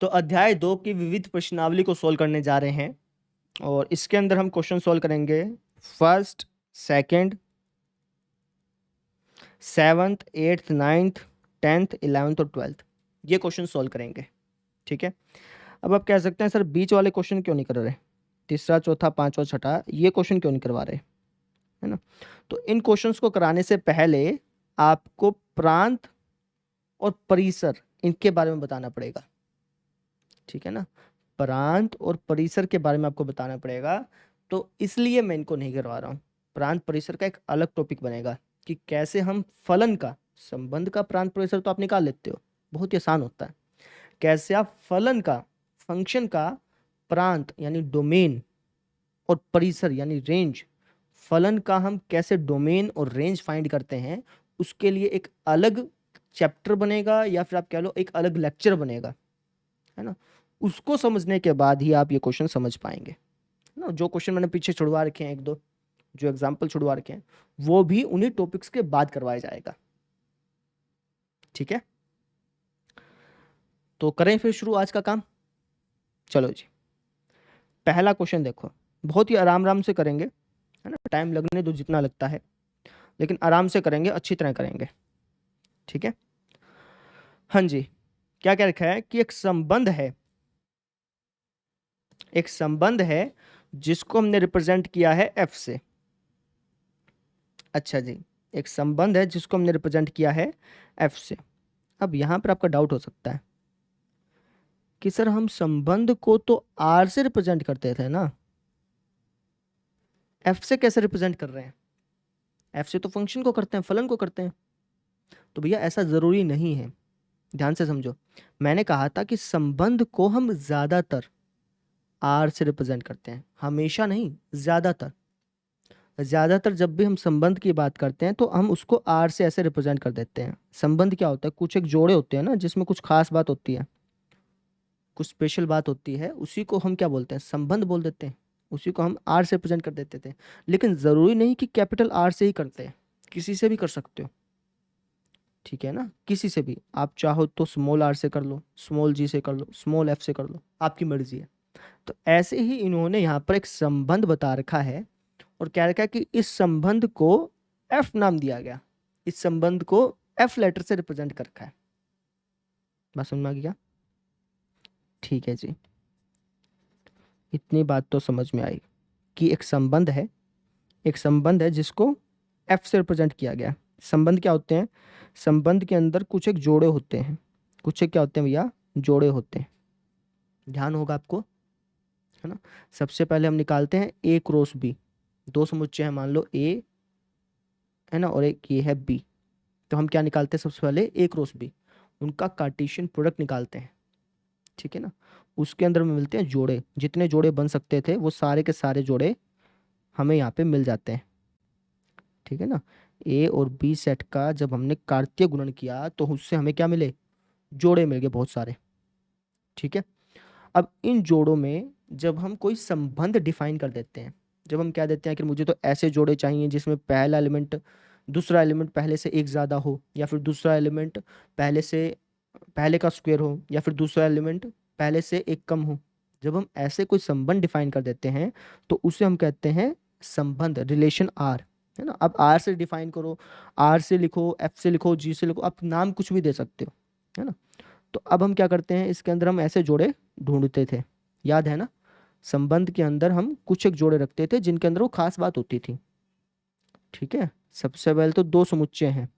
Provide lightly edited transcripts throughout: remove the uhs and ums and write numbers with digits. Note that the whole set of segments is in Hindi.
तो अध्याय 2 की विविध प्रश्नावली को सोल्व करने जा रहे हैं और इसके अंदर हम क्वेश्चन सोल्व करेंगे first, second, 7th, 8th, 9th, 10th, 11th और 12th, ये क्वेश्चन सोल्व करेंगे। ठीक है। अब आप कह सकते हैं सर बीच वाले क्वेश्चन क्यों नहीं कर रहे, तीसरा, चौथा, पांचवा, छठा, ये क्वेश्चन क्यों नहीं करवा रहे, है ना। तो इन क्वेश्चंस को कराने से पहले आपको प्रांत और परिसर इनके बारे में बताना पड़ेगा। ठीक है ना, प्रांत और परिसर के बारे में आपको बताना पड़ेगा, तो इसलिए मैं इनको नहीं करवा रहा हूँ। प्रांत परिसर का एक अलग टॉपिक बनेगा कि कैसे हम फलन का संबंध का प्रांत परिसर तो आप निकाल लेते हो, बहुत ही आसान होता है। कैसे आप फलन का फंक्शन का प्रांत यानी डोमेन और परिसर यानी रेंज, फलन का हम कैसे डोमेन और रेंज फाइंड करते हैं, उसके लिए एक अलग चैप्टर बनेगा या फिर आप कह लो एक अलग लेक्चर बनेगा, है ना। उसको समझने के बाद ही आप ये क्वेश्चन समझ पाएंगे ना। जो क्वेश्चन मैंने पीछे छुड़वा रखे हैं, एक दो जो एग्जाम्पल छुड़वा रखे हैं, वो भी उन्हीं टॉपिक्स के बाद करवाया जाएगा। ठीक है, तो करें फिर शुरू आज का काम। चलो जी, पहला क्वेश्चन देखो, बहुत ही आराम आराम से करेंगे, है ना। टाइम लगने दो जितना लगता है, लेकिन आराम से करेंगे, अच्छी तरह करेंगे। ठीक है, हाँ जी। क्या क्या रखा है कि एक संबंध है, एक संबंध है जिसको हमने रिप्रेजेंट किया है एफ से। अच्छा जी, एक संबंध है जिसको हमने रिप्रेजेंट किया है एफ से। अब यहां पर आपका डाउट हो सकता है कि सर हम संबंध को तो आर से रिप्रेजेंट करते थे ना, एफ से कैसे रिप्रेजेंट कर रहे हैं। एफ से तो फंक्शन को करते हैं, फलन को करते हैं। तो भैया ऐसा जरूरी नहीं है, ध्यान से समझो। मैंने कहा था कि संबंध को हम ज्यादातर आर से रिप्रेजेंट करते हैं, हमेशा नहीं, ज्यादातर। ज्यादातर जब भी हम संबंध की बात करते हैं तो हम उसको आर से ऐसे रिप्रेजेंट कर देते हैं। संबंध क्या होता है, कुछ एक जोड़े होते हैं ना जिसमें कुछ खास बात होती है, कुछ स्पेशल बात होती है, उसी को हम क्या बोलते हैं, संबंध बोल देते हैं। उसी को हम आर से रिप्रेजेंट कर देते थे। लेकिन जरूरी नहीं कि कैपिटल आर से ही करते हैं, किसी से भी कर सकते हो। ठीक है ना, किसी से भी आप चाहो तो स्मॉल आर से कर लो, स्मॉल जी से कर लो, स्मॉल एफ से कर लो, आपकी मर्जी है। तो ऐसे ही इन्होंने यहाँ पर एक संबंध बता रखा है और क्या रखा है कि इस संबंध को एफ नाम दिया गया, इस संबंध को एफ लेटर से रिप्रेजेंट कर रखा है। बात समझ में आ गया। ठीक है जी, इतनी बात तो समझ में आई कि एक संबंध है, एक संबंध है जिसको एफ से रिप्रेजेंट किया गया। संबंध क्या होते हैं, संबंध के अंदर कुछ एक जोड़े होते हैं, कुछ एक क्या होते हैं भैया, जोड़े होते हैं। ध्यान होगा आपको, है ना। सबसे पहले हम निकालते हैं ए क्रॉस बी, दो समुच्चय है, मान लो ए है ना और एक ये है बी। तो हम क्या निकालते हैं, सबसे पहले ए क्रॉस बी, उनका कार्टेशियन प्रोडक्ट निकालते हैं। ठीक है ना, उसके अंदर में मिलते हैं जोड़े, जितने जोड़े बन सकते थे वो सारे के सारे जोड़े हमें यहाँ पे मिल जाते हैं। ठीक है ना, ए और बी सेट का जब हमने कार्तीय गुणन किया तो उससे हमें क्या मिले, जोड़े मिल गए बहुत सारे। ठीक है, अब इन जोड़ों में जब हम कोई संबंध डिफाइन कर देते हैं, जब हम क्या देते हैं कि मुझे तो ऐसे जोड़े चाहिए जिसमें पहला एलिमेंट दूसरा एलिमेंट पहले से एक ज़्यादा हो, या फिर दूसरा एलिमेंट पहले से पहले का स्क्वायर हो, या फिर दूसरा एलिमेंट पहले से एक कम हो। जब हम ऐसे कोई संबंध डिफाइन कर देते हैं तो उसे हम कहते हैं संबंध, रिलेशन आर, है ना। अब आर से डिफाइन करो, आर से लिखो, एफ से लिखो, जी से लिखो, आप नाम कुछ भी दे सकते हो, है ना। तो अब हम क्या करते हैं, इसके अंदर हम ऐसे जोड़े ढूंढते थे, याद है ना। संबंध के अंदर हम कुछ एक जोड़े रखते थे जिनके अंदर वो खास बात होती थी। ठीक है, सबसे पहले तो दो समुच्चय हैं,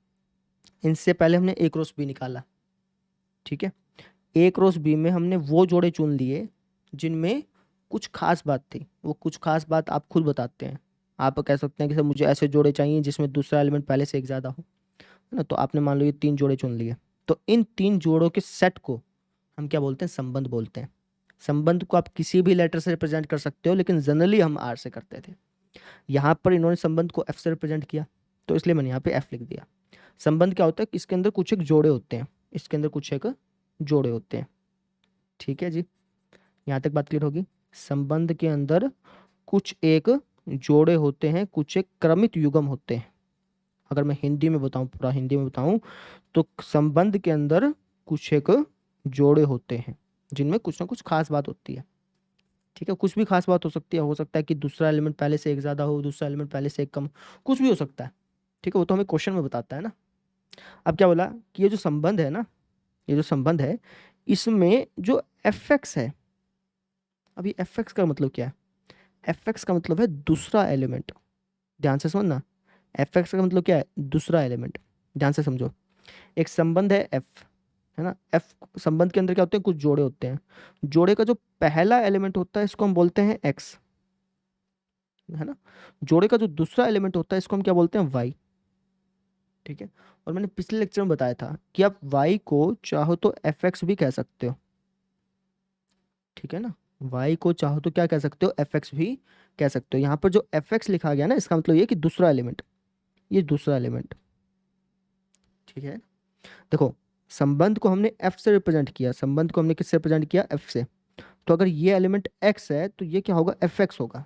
इनसे पहले हमने ए क्रॉस बी निकाला। ठीक है, ए क्रॉस बी में हमने वो जोड़े चुन लिए जिनमें कुछ खास बात थी। वो कुछ खास बात आप खुद बताते हैं। आप कह सकते हैं कि सर मुझे ऐसे जोड़े चाहिए जिसमें दूसरा एलिमेंट पहले से एक ज़्यादा हो, है ना। तो आपने मान लो ये तीन जोड़े चुन लिए, तो इन तीन जोड़ों के सेट को हम क्या बोलते हैं, संबंध बोलते हैं। संबंध को आप किसी भी लेटर से रिप्रेजेंट कर सकते हो, लेकिन जनरली हम आर से करते थे। यहाँ पर इन्होंने संबंध को एफ से रिप्रेजेंट किया, तो इसलिए मैंने यहाँ पे एफ लिख दिया। संबंध क्या होता है कि इसके अंदर कुछ एक जोड़े होते हैं, इसके अंदर कुछ एक जोड़े होते हैं। ठीक है जी, यहाँ तक बात क्लियर होगी। संबंध के अंदर कुछ एक जोड़े होते हैं, कुछ एक क्रमित युग्म होते हैं। अगर मैं हिंदी में बताऊं, पूरा हिंदी में बताऊं, तो संबंध के अंदर कुछ एक जोड़े होते हैं, जिनमें कुछ ना कुछ खास बात होती है। ठीक है, कुछ भी खास बात हो सकता है कि दूसरा एलिमेंट पहले से एक ज़्यादा हो, दूसरा एलिमेंट पहले से एक कम, कुछ भी हो सकता है। ठीक है, वो तो हमें क्वेश्चन में बताता है ना। अब क्या बोला कि ये जो संबंध है ना, ये जो संबंध है, इसमें जो एफ एक्स है, अभी एफ एक्स का मतलब क्या है? एफ एक्स का मतलब है दूसरा एलिमेंट। ध्यान से समझना, एफ एक्स का मतलब क्या है? दूसरा एलिमेंट। ध्यान से समझो, एक संबंध है एफ, है ना। एफ संबंध के अंदर क्या होते हैं? कुछ जोड़े होते हैं। जोड़े का जो पहला एलिमेंट होता है इसको हम बोलते हैं एक्स, है ना। जोड़े का जो दूसरा एलिमेंट होता है इसको हम क्या बोलते हैं? वाई। ठीक है, और मैंने पिछले लेक्चर में बताया था कि आप y को चाहो तो एफ एक्स भी कह सकते हो। ठीक है ना, y को चाहो तो क्या कह सकते हो? एफ एक्स भी कह सकते हो। यहाँ पर जो एफ एक्स लिखा गया ना, इसका मतलब ये कि दूसरा एलिमेंट, ये दूसरा एलिमेंट। ठीक है, देखो संबंध को हमने f से रिप्रेजेंट किया, संबंध को हमने किससे रिप्रेजेंट किया? f से। तो अगर ये एलिमेंट x है तो ये क्या होगा? एफ एक्स होगा।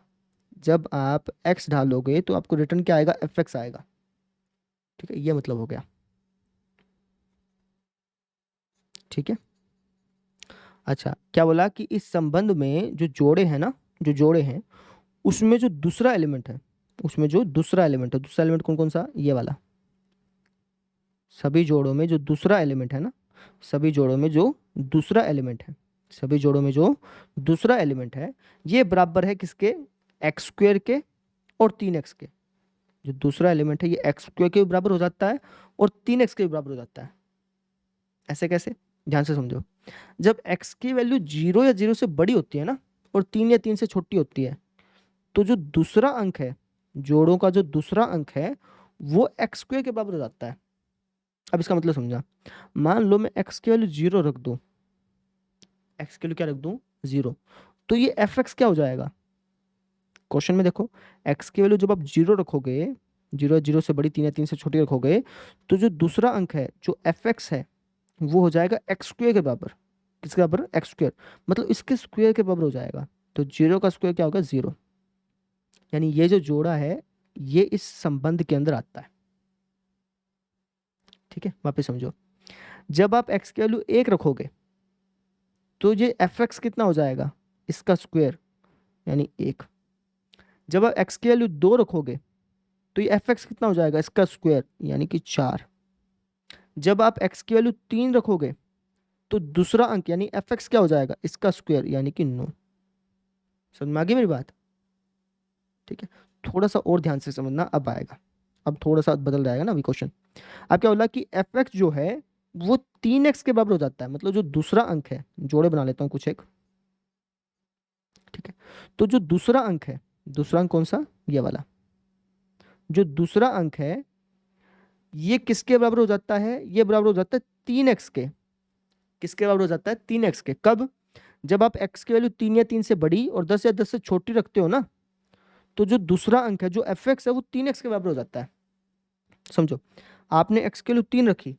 जब आप x डालोगे तो आपको रिटर्न क्या आएगा? एफ एक्स आएगा। ठीक है, ये मतलब हो गया। ठीक है, अच्छा क्या बोला कि इस संबंध में जो जोड़े हैं ना, जो जोड़े हैं उसमें जो दूसरा एलिमेंट है, उसमें जो दूसरा एलिमेंट है, दूसरा एलिमेंट कौन कौन सा? ये वाला। सभी जोड़ों में जो दूसरा एलिमेंट है ना, सभी जोड़ों में जो दूसरा एलिमेंट है, सभी जोड़ों में जो दूसरा एलिमेंट है, ये बराबर है किसके? एक्स स्क्वेयर के और 3x के। जो दूसरा एलिमेंट है ये एक्स स्क्वेयर के भी बराबर हो जाता है और 3x के भी बराबर हो जाता है। ऐसे कैसे? ध्यान से समझो, जब x की वैल्यू 0 या 0 से बड़ी होती है ना, और 3 या 3 से छोटी होती है, तो जो दूसरा अंक है, जोड़ों का जो दूसरा अंक है, वो एक्स स्क्वेयर के बराबर हो जाता है। अब इसका मतलब समझा, मान लो मैं x की वैल्यू 0 रख दूं, x की वैल्यू क्या रख दूं? 0, तो ये एफ एक्स क्या हो जाएगा? क्वेश्चन में देखो, x की वैल्यू जब आप 0 रखोगे, 0 0 से बड़ी, 3 या 3 से छोटी रखोगे, तो जो दूसरा अंक है, जो एफ एक्स है, वो हो जाएगा एक्स स्क्वेयर के बराबर। किसके बराबर? एक्स स्क्वेयर, मतलब इसके स्क्वेयर के बराबर हो जाएगा। तो 0 का स्क्वेयर क्या होगा? 0। यानी ये जो जोड़ा है ये इस संबंध के अंदर आता है। ठीक है, वापस समझो, जब आप x की वैल्यू 1 रखोगे तो ये एफ एक्स कितना हो जाएगा? इसका स्क्वेयर, यानी 1। जब आप x की वैल्यू 2 रखोगे तो ये एफ एक्स कितना हो जाएगा? इसका स्क्वायर, यानी कि 4। जब आप x की वैल्यू 3 रखोगे तो दूसरा अंक यानी एफ एक्स क्या हो जाएगा? इसका स्क्वायर, यानी कि 9। समझ में आ गई मेरी बात? ठीक है, थोड़ा सा और ध्यान से समझना, अब आएगा, अब थोड़ा सा बदल जाएगा ना अभी क्वेश्चन। अब क्या बोला कि एफ एक्स जो है वो 3x के बराबर हो जाता है, मतलब जो दूसरा अंक है, जोड़े बना लेता हूँ कुछ एक। ठीक है, तो जो दूसरा अंक है, दूसरा अंक कौन सा? ये वाला। जो दूसरा अंक है ये किसके बराबर हो जाता है? ये बराबर हो जाता है 3x के। किसके बराबर हो जाता है? 3x के। कब? जब आप x की वैल्यू 3 या 3 से बड़ी और 10 या 10 से छोटी रखते हो ना, तो जो दूसरा अंक है, जो एफ एक्स है, वो 3x के बराबर हो जाता है। समझो, आपने x की वैल्यू 3 रखी,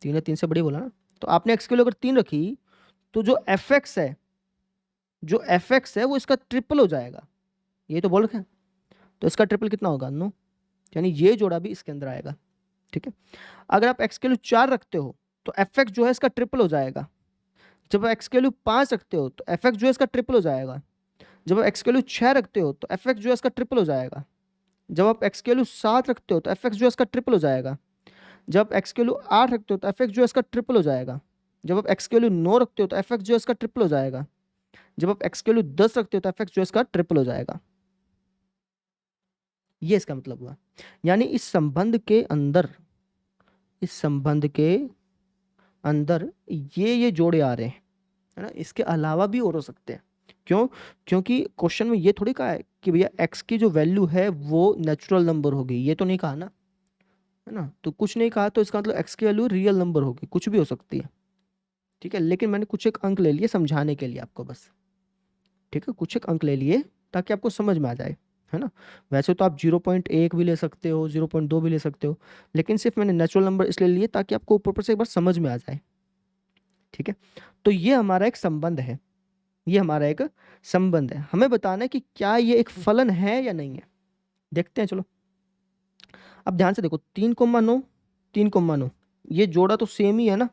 3 या 3 से बड़ी बोला ना, तो आपने x की वैल्यू अगर 3 रखी, तो जो एफ एक्स है, जो एफ एक्स है वो इसका ट्रिपल हो जाएगा। ये तो बोल रखे हैं, तो इसका ट्रिपल कितना होगा? 9। यानी ये जोड़ा भी इसके अंदर आएगा। ठीक है, अगर आप x की वैल्यू 4 रखते हो तो एफ एक्स जो है इसका ट्रिपल हो जाएगा। जब आप एक्स की वैल्यू 5 रखते हो तो एफ एक्स जो है इसका ट्रिपल हो जाएगा। जब आप एक्स की वैल्यू 6 रखते हो तो एफ एक्स जो है इसका ट्रिपल हो जाएगा। जब आप एक्स की वैल्यू 7 रखते हो तो एफ एक्स जो है इसका ट्रिपल हो जाएगा। जब आप एक्स की वैल्यू 8 रखते हो तो एफ एक्स जो है इसका ट्रिपल हो जाएगा। जब आप एक्स की वैल्यू 9 रखते हो तो एफ एक्स जो है इसका ट्रिपल हो जाएगा। जब आप एक्स की वैल्यू 10 रखते हो तो एफ एक्स जो है इसका ट्रिपल हो जाएगा। ये इसका मतलब हुआ, यानी इस संबंध के अंदर, इस संबंध के अंदर ये जोड़े आ रहे हैं, है ना। इसके अलावा भी और हो सकते हैं। क्यों? क्योंकि क्वेश्चन में ये थोड़ी कहा है कि भैया x की जो वैल्यू है वो नेचुरल नंबर होगी, ये तो नहीं कहा ना, है ना। तो कुछ नहीं कहा तो इसका मतलब x की वैल्यू रियल नंबर होगी, कुछ भी हो सकती है। ठीक है, लेकिन मैंने कुछ एक अंक ले लिए समझाने के लिए आपको बस। ठीक है, कुछ एक अंक ले लिए ताकि आपको समझ में आ जाए, है ना। वैसे तो आप 0.1 भी ले सकते हो, 0.2 भी ले सकते हो, लेकिन सिर्फ मैंने नेचुरल नंबर इसलिए लिए ताकि आपको ऊपर से एक बार समझ में आ जाए। ठीक है, तो ये हमारा एक संबंध है, ये हमारा एक संबंध है। हमें बताना है कि क्या ये एक फलन है या नहीं है। देखते हैं, चलो। अब ध्यान से देखो, 3,9, 3,9, ये जोड़ा तो सेम ही है ना,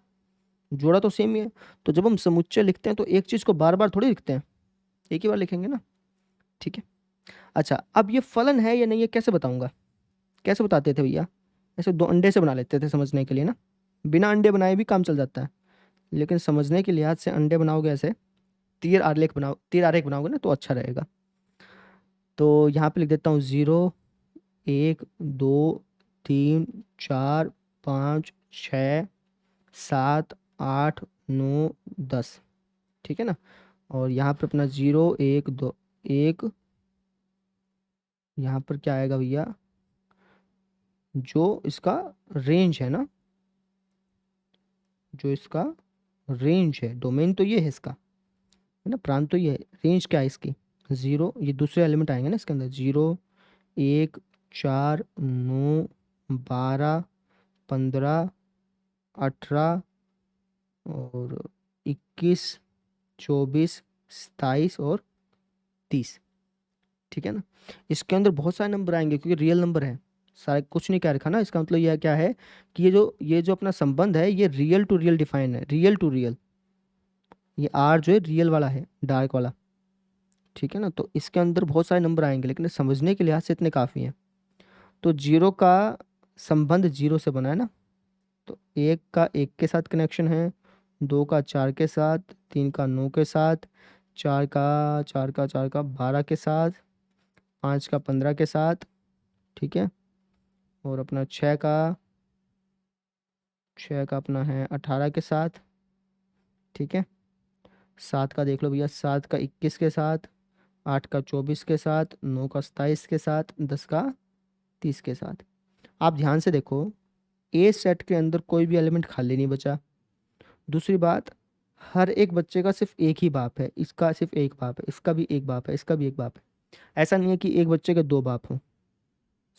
जोड़ा तो सेम ही है। तो जब हम समुच्चय लिखते हैं तो एक चीज को बार बार थोड़ी लिखते हैं, एक ही बार लिखेंगे ना। ठीक है। अच्छा, अब ये फलन है या नहीं, ये कैसे बताऊंगा? कैसे बताते थे भैया? ऐसे दो अंडे से बना लेते थे समझने के लिए ना, बिना अंडे बनाए भी काम चल जाता है, लेकिन समझने के लिहाज से अंडे बनाओगे ऐसे, तीर आरेख बनाओ, तीर आरेख बनाओगे ना तो अच्छा रहेगा। तो यहाँ पे लिख देता हूँ 0 1 2 3 4 5 6 7 8 9 10। ठीक है ना। और यहाँ पे अपना 0 1 2 1, यहाँ पर क्या आएगा भैया, जो इसका रेंज है ना, जो इसका रेंज है, डोमेन तो ये है इसका, है ना, प्रांत तो ये है, रेंज क्या है इसकी, 0, ये दूसरे एलिमेंट आएंगे ना इसके अंदर, 0 1 4 9 12 15 18 और 21 24 27 और 30। ठीक है ना। इसके अंदर बहुत सारे नंबर आएंगे क्योंकि रियल नंबर है सारे, कुछ नहीं कह रखा ना। इसका मतलब यह क्या है कि ये जो अपना संबंध है ये रियल टू रियल डिफाइन है, रियल टू रियल। ये आर जो है रियल वाला है, डार्क वाला। ठीक है ना। तो इसके अंदर बहुत सारे नंबर आएंगे, लेकिन समझने के लिहाज से इतने काफ़ी हैं। तो 0 का संबंध 0 से बना है ना, तो 1 का 1 के साथ कनेक्शन है, 2 का 4 के साथ, 3 का 9 के साथ, 4 का 12 के साथ, 5 का 15 के साथ। ठीक है। और अपना 6 का अपना है 18 के साथ। ठीक है। 7 का देख लो भैया, 7 का 21 के साथ, 8 का 24 के साथ, 9 का 27 के साथ, 10 का 30 के साथ। आप ध्यान से देखो, ए सेट के अंदर कोई भी एलिमेंट खाली नहीं बचा। दूसरी बात, हर एक बच्चे का सिर्फ एक ही बाप है, इसका सिर्फ एक बाप है, इसका भी एक बाप है, इसका भी एक बाप है। ऐसा नहीं है कि एक बच्चे के दो बाप हों,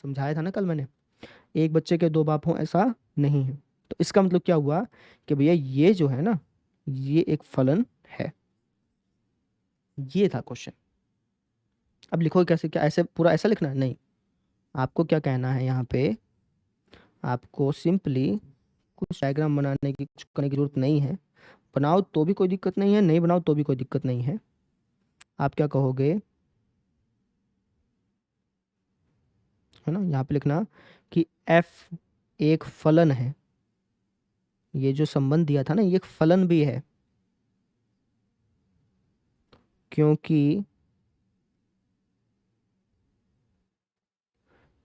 समझाया था ना कल मैंने, एक बच्चे के दो बाप हों ऐसा नहीं है। तो इसका मतलब क्या हुआ कि भैया ये जो है ना, ये एक फलन है। ये था क्वेश्चन। अब लिखो कैसे, क्या ऐसे पूरा ऐसा लिखना है? नहीं, आपको क्या कहना है यहाँ पे, आपको सिंपली कुछ डायग्राम बनाने की, कुछ करने की जरूरत नहीं है। बनाओ तो भी कोई दिक्कत नहीं है, नहीं बनाओ तो भी कोई दिक्कत नहीं है। आप क्या कहोगे, है ना, यहाँ पे लिखना कि एफ एक फलन है। ये जो संबंध दिया था ना, ये एक फलन भी है, क्योंकि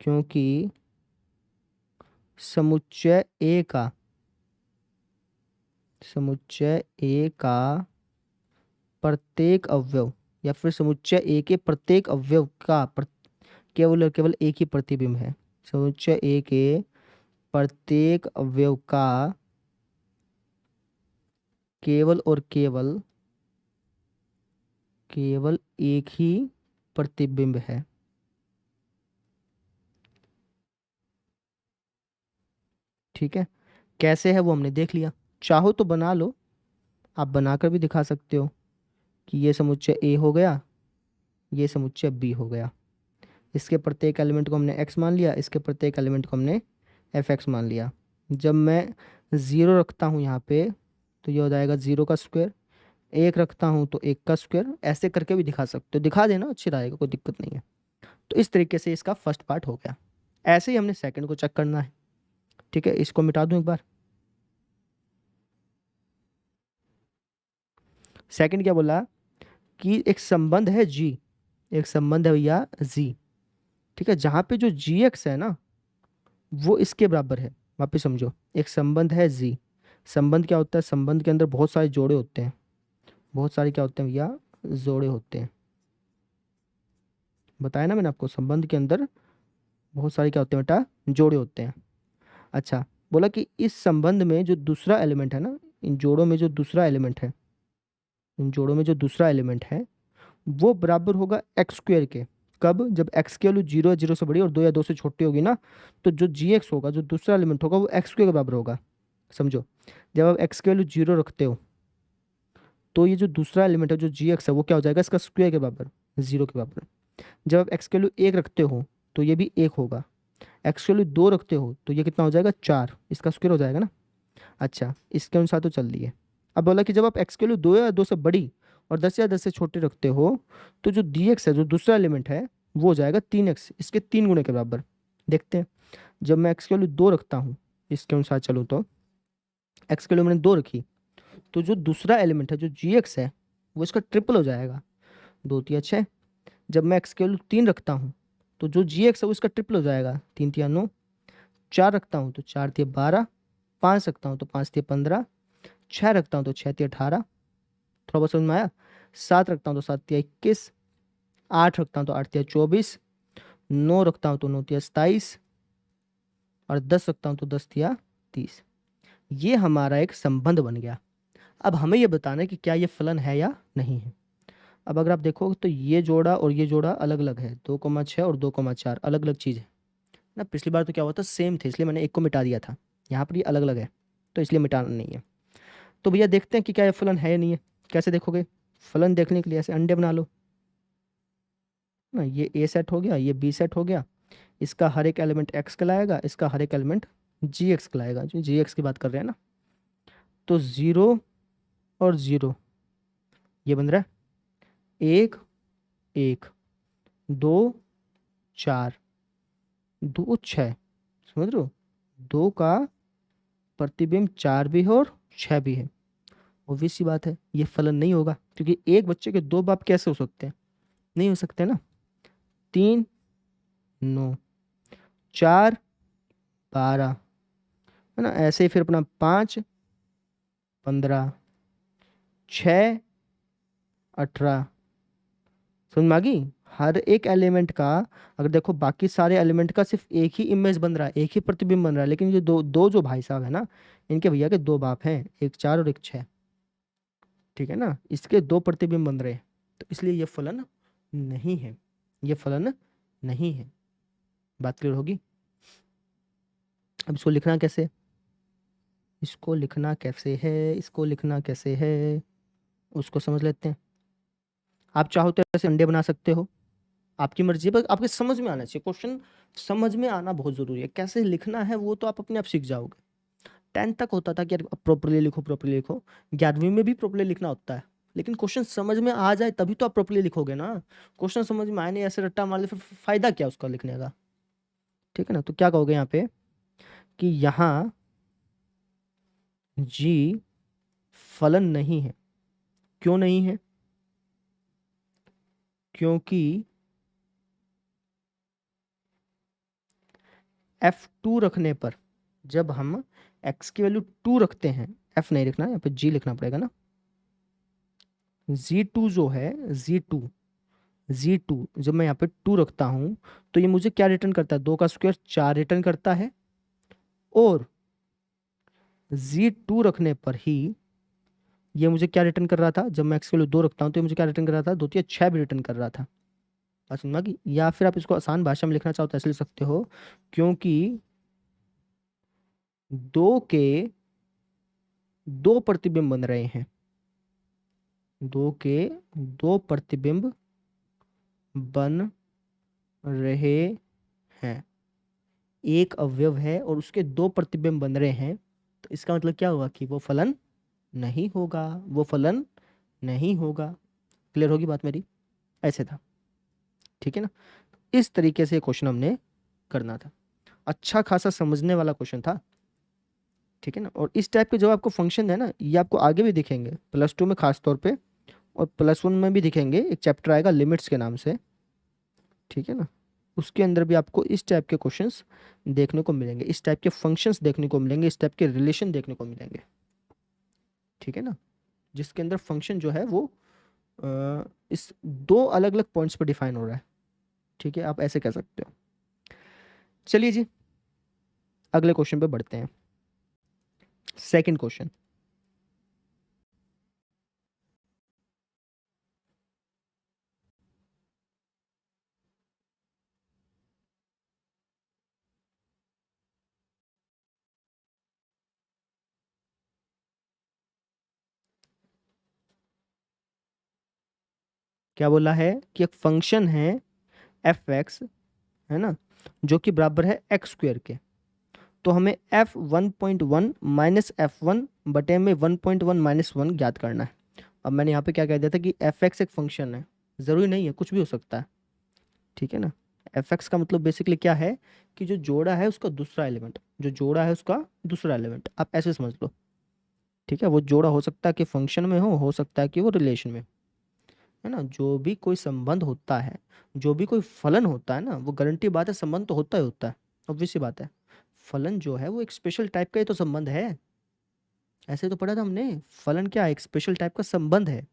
क्योंकि समुच्चय ए का, समुच्चय ए का प्रत्येक अवयव, या फिर समुच्चय ए के प्रत्येक अवयव का केवल और केवल एक ही प्रतिबिंब है। समुच्चय ए के प्रत्येक अवयव का केवल और केवल केवल एक ही प्रतिबिंब है। ठीक है। कैसे है वो हमने देख लिया, चाहो तो बना लो, आप बनाकर भी दिखा सकते हो कि ये समुच्चय ए हो गया, ये समुच्चय बी हो गया। इसके प्रत्येक एलिमेंट को हमने एक्स मान लिया, इसके प्रत्येक एलिमेंट को हमने एफ एक्स मान लिया। जब मैं 0 रखता हूँ यहाँ पे तो ये हो जाएगा 0 का स्क्वायर, 1 रखता हूँ तो 1 का स्क्वायर, ऐसे करके भी दिखा सकते हो, दिखा देना अच्छी रहेगा, कोई दिक्कत नहीं है। तो इस तरीके से इसका फर्स्ट पार्ट हो गया। ऐसे ही हमने सेकंड को चेक करना है। ठीक है, इसको मिटा दूं एक बार। सेकंड क्या बोला कि एक संबंध है जी, एक संबंध है भैया जी। ठीक है, जहां पे जो जी एक्स है ना वो इसके बराबर है। वापिस समझो, एक संबंध है जी। संबंध क्या होता है, संबंध के अंदर बहुत सारे जोड़े होते हैं, बहुत सारे क्या होते हैं भैया, जोड़े होते हैं। बताया ना मैंने आपको, संबंध के अंदर बहुत सारे क्या होते हैं बेटा, जोड़े होते हैं। अच्छा, बोला कि इस संबंध में जो दूसरा एलिमेंट है ना, इन जोड़ों में जो दूसरा एलिमेंट है, इन जोड़ों में जो दूसरा एलिमेंट है वो बराबर होगा एक्स स्क्वायर के। कब? जब एक्स की वैल्यू 0 या 0 से बड़ी और 2 या 2 से छोटी होगी ना, तो जो जी एक्स होगा, जो दूसरा एलिमेंट होगा, वो एक्स स्क्वायर के बराबर होगा। समझो, जब आप एक्स की वैल्यू 0 रखते हो तो ये जो दूसरा एलिमेंट है जो जी एक्स है वो क्या हो जाएगा, इसका स्क्वायर के बराबर, 0 के बराबर। जब आप एक्स की वैल्यू 1 रखते हो तो ये भी 1 होगा। एक्स की वैल्यू 2 रखते हो तो ये कितना हो जाएगा, 4, इसका स्क्वायर हो जाएगा ना। अच्छा, इसके अनुसार तो चल रही है। अब बोला कि जब आप एक्स की वैल्यू 2 या 2 से बड़ी और 10 या 10 से छोटे रखते हो तो जो डी एक्स है, जो दूसरा एलिमेंट है, वो हो जाएगा 3x, इसके 3 गुणे के बराबर। देखते हैं, जब मैं एक्स की वैल्यू 2 रखता हूँ, इसके अनुसार चलूँ तो एक्स की वैल्यू मैंने 2 रखी, तो जो दूसरा एलिमेंट है, जो जी एक्स है, वो इसका ट्रिपल हो जाएगा। 2 तिया 6। जब मैं एक्स की वैल्यू 3 रखता हूँ तो जो जी एक्स है वो इसका ट्रिपल हो जाएगा। 3 तिया 9। 4 रखता हूँ तो 4 तिया 12। 5 रखता हूँ तो 5 तिया 15। 6 रखता हूँ तो 6 तिया 18। थोड़ा बहुत समझ में आया। 7 रखता हूँ तो 7 तिया 21। 8 रखता हूँ तो 8 तिया 24। 9 रखता हूँ तो 9 तिया 27। और 10 रखता हूँ तो 10 तिया 30। ये हमारा एक संबंध बन गया। अब हमें ये बताना है कि क्या ये फलन है या नहीं है। अब अगर आप देखो तो ये जोड़ा और ये जोड़ा अलग अलग है, 2,6 और 2,4 अलग अलग चीज़ है ना। पिछली बार तो क्या हुआ था, सेम थे, इसलिए मैंने एक को मिटा दिया था। यहाँ पर ये अलग अलग है तो इसलिए मिटाना नहीं है। तो भैया देखते हैं कि क्या ये फलन है या नहीं है। कैसे देखोगे? फलन देखने के लिए ऐसे अंडे बना लो ना। ये ए सेट हो गया, ये बी सेट हो गया। इसका हर एक एलिमेंट एक्स कहलाएगा, इसका हर एक एलिमेंट जी एक्स कहलाएगा, जो जी एक्स की बात कर रहे हैं ना। तो 0 और 0 ये बन रहा है 1 1, 2 4, 2 6। समझ रहे हो? 2 का प्रतिबिंब 4 भी है और 6 भी है। ऑब्वियस सी बात है ये फलन नहीं होगा, क्योंकि एक बच्चे के दो बाप कैसे हो सकते हैं? नहीं हो सकते ना। 3 9, 4 12, है ना। ऐसे ही फिर अपना 5 15, 6 18। समझ में आ गई? हर एक एलिमेंट का, अगर देखो बाकी सारे एलिमेंट का सिर्फ एक ही इमेज बन रहा है, एक ही प्रतिबिंब बन रहा है, लेकिन ये दो दो जो भाई साहब है ना, इनके भैया के दो बाप हैं, एक 4 और एक 6। ठीक है ना, इसके दो प्रतिबिंब बन रहे हैं, तो इसलिए ये फलन नहीं है। ये फलन नहीं है। बात क्लियर होगी? अब इसको लिखना कैसे? इसको लिखना कैसे है? इसको लिखना कैसे है उसको समझ लेते हैं। आप चाहो तो ऐसे अंडे बना सकते हो, आपकी मर्जी है, बस आपके समझ में आना चाहिए। क्वेश्चन समझ में आना बहुत जरूरी है। कैसे लिखना है वो तो आप अपने आप सीख जाओगे। 10th तक होता था कि यार प्रॉपरली लिखो, प्रॉपरली लिखो। 11वीं में भी प्रॉपरली लिखना होता है, लेकिन क्वेश्चन समझ में आ जाए तभी तो आप प्रॉपरली लिखोगे ना। क्वेश्चन समझ में आए नहीं, ऐसे रट्टा मार ले, फिर फायदा क्या उसका लिखने का? ठीक है ना। तो क्या कहोगे यहाँ पे कि यहाँ जी फलन नहीं है। क्यों नहीं है? क्योंकि F2 रखने पर, जब हम x की वैल्यू 2 रखते हैं, F नहीं लिखना, यहाँ पे G लिखना पड़ेगा ना। Z2 जो है, Z2 जब मैं यहाँ पे 2 रखता हूँ तो ये मुझे क्या रिटर्न करता है? 2 का स्क्वायर 4 रिटर्न करता है। और Z2 रखने पर ही ये मुझे क्या रिटर्न कर रहा था? जब मैं x की वैल्यू 2 रखता हूँ तो ये मुझे क्या रिटर्न कर रहा था? 2 या 6 भी रिटर्न कर रहा था। बात समझ में आ गई? या फिर आप इसको आसान भाषा में लिखना चाहो तो ऐसे लिख सकते हो, क्योंकि 2 के 2 प्रतिबिंब बन रहे हैं। 2 के 2 प्रतिबिंब बन रहे हैं। एक अवयव है और उसके 2 प्रतिबिंब बन रहे हैं, तो इसका मतलब क्या होगा कि वो फलन नहीं होगा। वो फलन नहीं होगा। क्लियर होगी बात मेरी? ऐसे था। ठीक है ना। इस तरीके से क्वेश्चन हमने करना था। अच्छा खासा समझने वाला क्वेश्चन था। ठीक है ना। और इस टाइप के जो आपको फंक्शन है ना, ये आपको आगे भी दिखेंगे +2 में खास तौर पे, और +1 में भी दिखेंगे। एक चैप्टर आएगा लिमिट्स के नाम से। ठीक है ना। उसके अंदर भी आपको इस टाइप के क्वेश्चंस देखने को मिलेंगे, इस टाइप के फंक्शंस देखने को मिलेंगे, इस टाइप के रिलेशन देखने को मिलेंगे। ठीक है ना। जिसके अंदर फंक्शन जो है वो इस दो अलग अलग पॉइंट्स पर डिफाइन हो रहा है। ठीक है, आप ऐसे कह सकते हो। चलिए जी, अगले क्वेश्चन पे बढ़ते हैं। Second question. क्या बोला है कि एक फंक्शन है एफ एक्स, है ना, जो कि बराबर है एक्स स्क्वायर के। तो हमें f1.1 माइनस f1 बटे में 1.1 माइनस 1 ज्ञात करना है। अब मैंने यहाँ पे क्या कह दिया था कि fx एक फंक्शन है, ज़रूरी नहीं है, कुछ भी हो सकता है, ठीक है ना। fx का मतलब बेसिकली क्या है कि जो जोड़ा है उसका दूसरा एलिमेंट, जो जोड़ा है उसका दूसरा एलिमेंट, आप ऐसे समझ लो, ठीक है। वो जोड़ा हो सकता है कि फंक्शन में हो सकता है कि वो रिलेशन में, है ना। जो भी कोई संबंध होता है, जो भी कोई फलन होता है ना, वो गारंटी बात है संबंध तो होता ही होता है, ऑब्वियस सी बात है। फलन जो है वो एक स्पेशल टाइप का ही तो संबंध है, ऐसे तो पढ़ा था हमने। फलन क्या है, एक स्पेशल टाइप का संबंध है,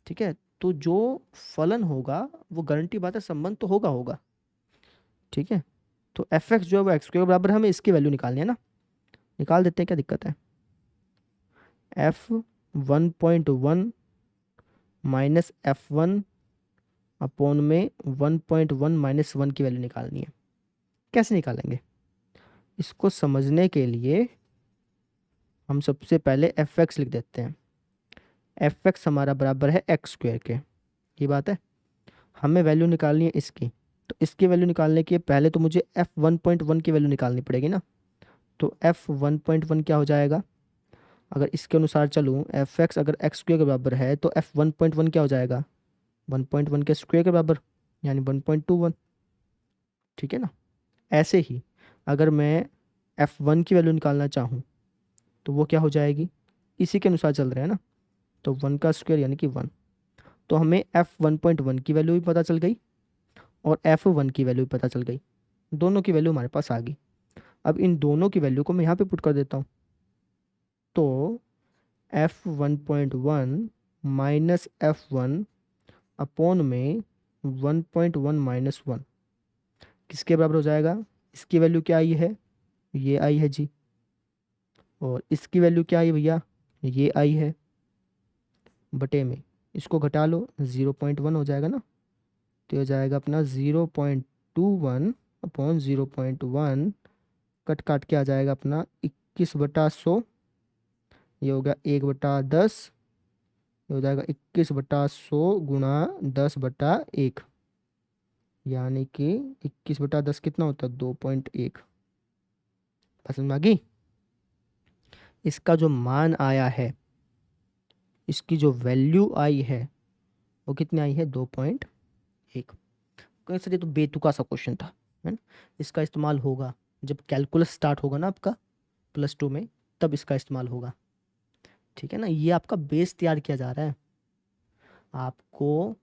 ठीक है। तो जो फलन होगा वो गारंटी बात है संबंध तो होगा होगा, ठीक है। तो एफ एक्स जो है वो एक्स के बराबर, हमें इसकी वैल्यू निकालनी है ना, निकाल देते हैं, क्या दिक्कत है। F 1.1 minus F one upon में 1.1 माइनस 1 की वैल्यू निकालनी है। कैसे निकालेंगे, इसको समझने के लिए हम सबसे पहले एफ एक्स लिख देते हैं। एफ एक्स हमारा बराबर है एक्स स्क्वायर के, ये बात है। हमें वैल्यू निकालनी है इसकी, तो इसकी वैल्यू निकालने के पहले तो मुझे एफ 1.1 की वैल्यू निकालनी पड़ेगी ना। तो एफ 1.1 क्या हो जाएगा, अगर इसके अनुसार चलूँ, एफ एक्स अगर एक्स स्क्वायर के बराबर है तो एफ 1.1 क्या हो जाएगा, 1.1 के स्क्वायर के बराबर, यानी 1.21, ठीक है ना। ऐसे ही अगर मैं f1 की वैल्यू निकालना चाहूँ तो वो क्या हो जाएगी, इसी के अनुसार चल रहे हैं ना, तो 1 का स्क्वायर यानी कि 1। तो हमें f1.1 की वैल्यू भी पता चल गई और f1 की वैल्यू भी पता चल गई, दोनों की वैल्यू हमारे पास आ गई। अब इन दोनों की वैल्यू को मैं यहाँ पे पुट कर देता हूँ, तो f1.1 माइनस f1 अपॉन में 1.1 माइनस 1 किसके बराबर हो जाएगा, इसकी वैल्यू क्या आई है, ये आई है जी, और इसकी वैल्यू क्या आई भैया, ये आई है, बटे में इसको घटा लो 0.1 हो जाएगा ना। तो हो जाएगा अपना 0.21 अपॉन 0.1, कट काट के आ जाएगा अपना 21/100, ये हो गया 1/10, ये हो जाएगा 21/100 गुणा 10/1, यानी कि 21/10 कितना होता है, 2.1। समझ में आ गई। इसका जो मान आया है, इसकी जो वैल्यू आई है वो कितनी आई है, 2.1। कहीं सर ये तो बेतुका सा क्वेश्चन था, है ना। इसका इस्तेमाल होगा जब कैलकुलस स्टार्ट होगा ना आपका +2 में, तब इसका इस्तेमाल होगा, ठीक है ना। ये आपका बेस तैयार किया जा रहा है, आपको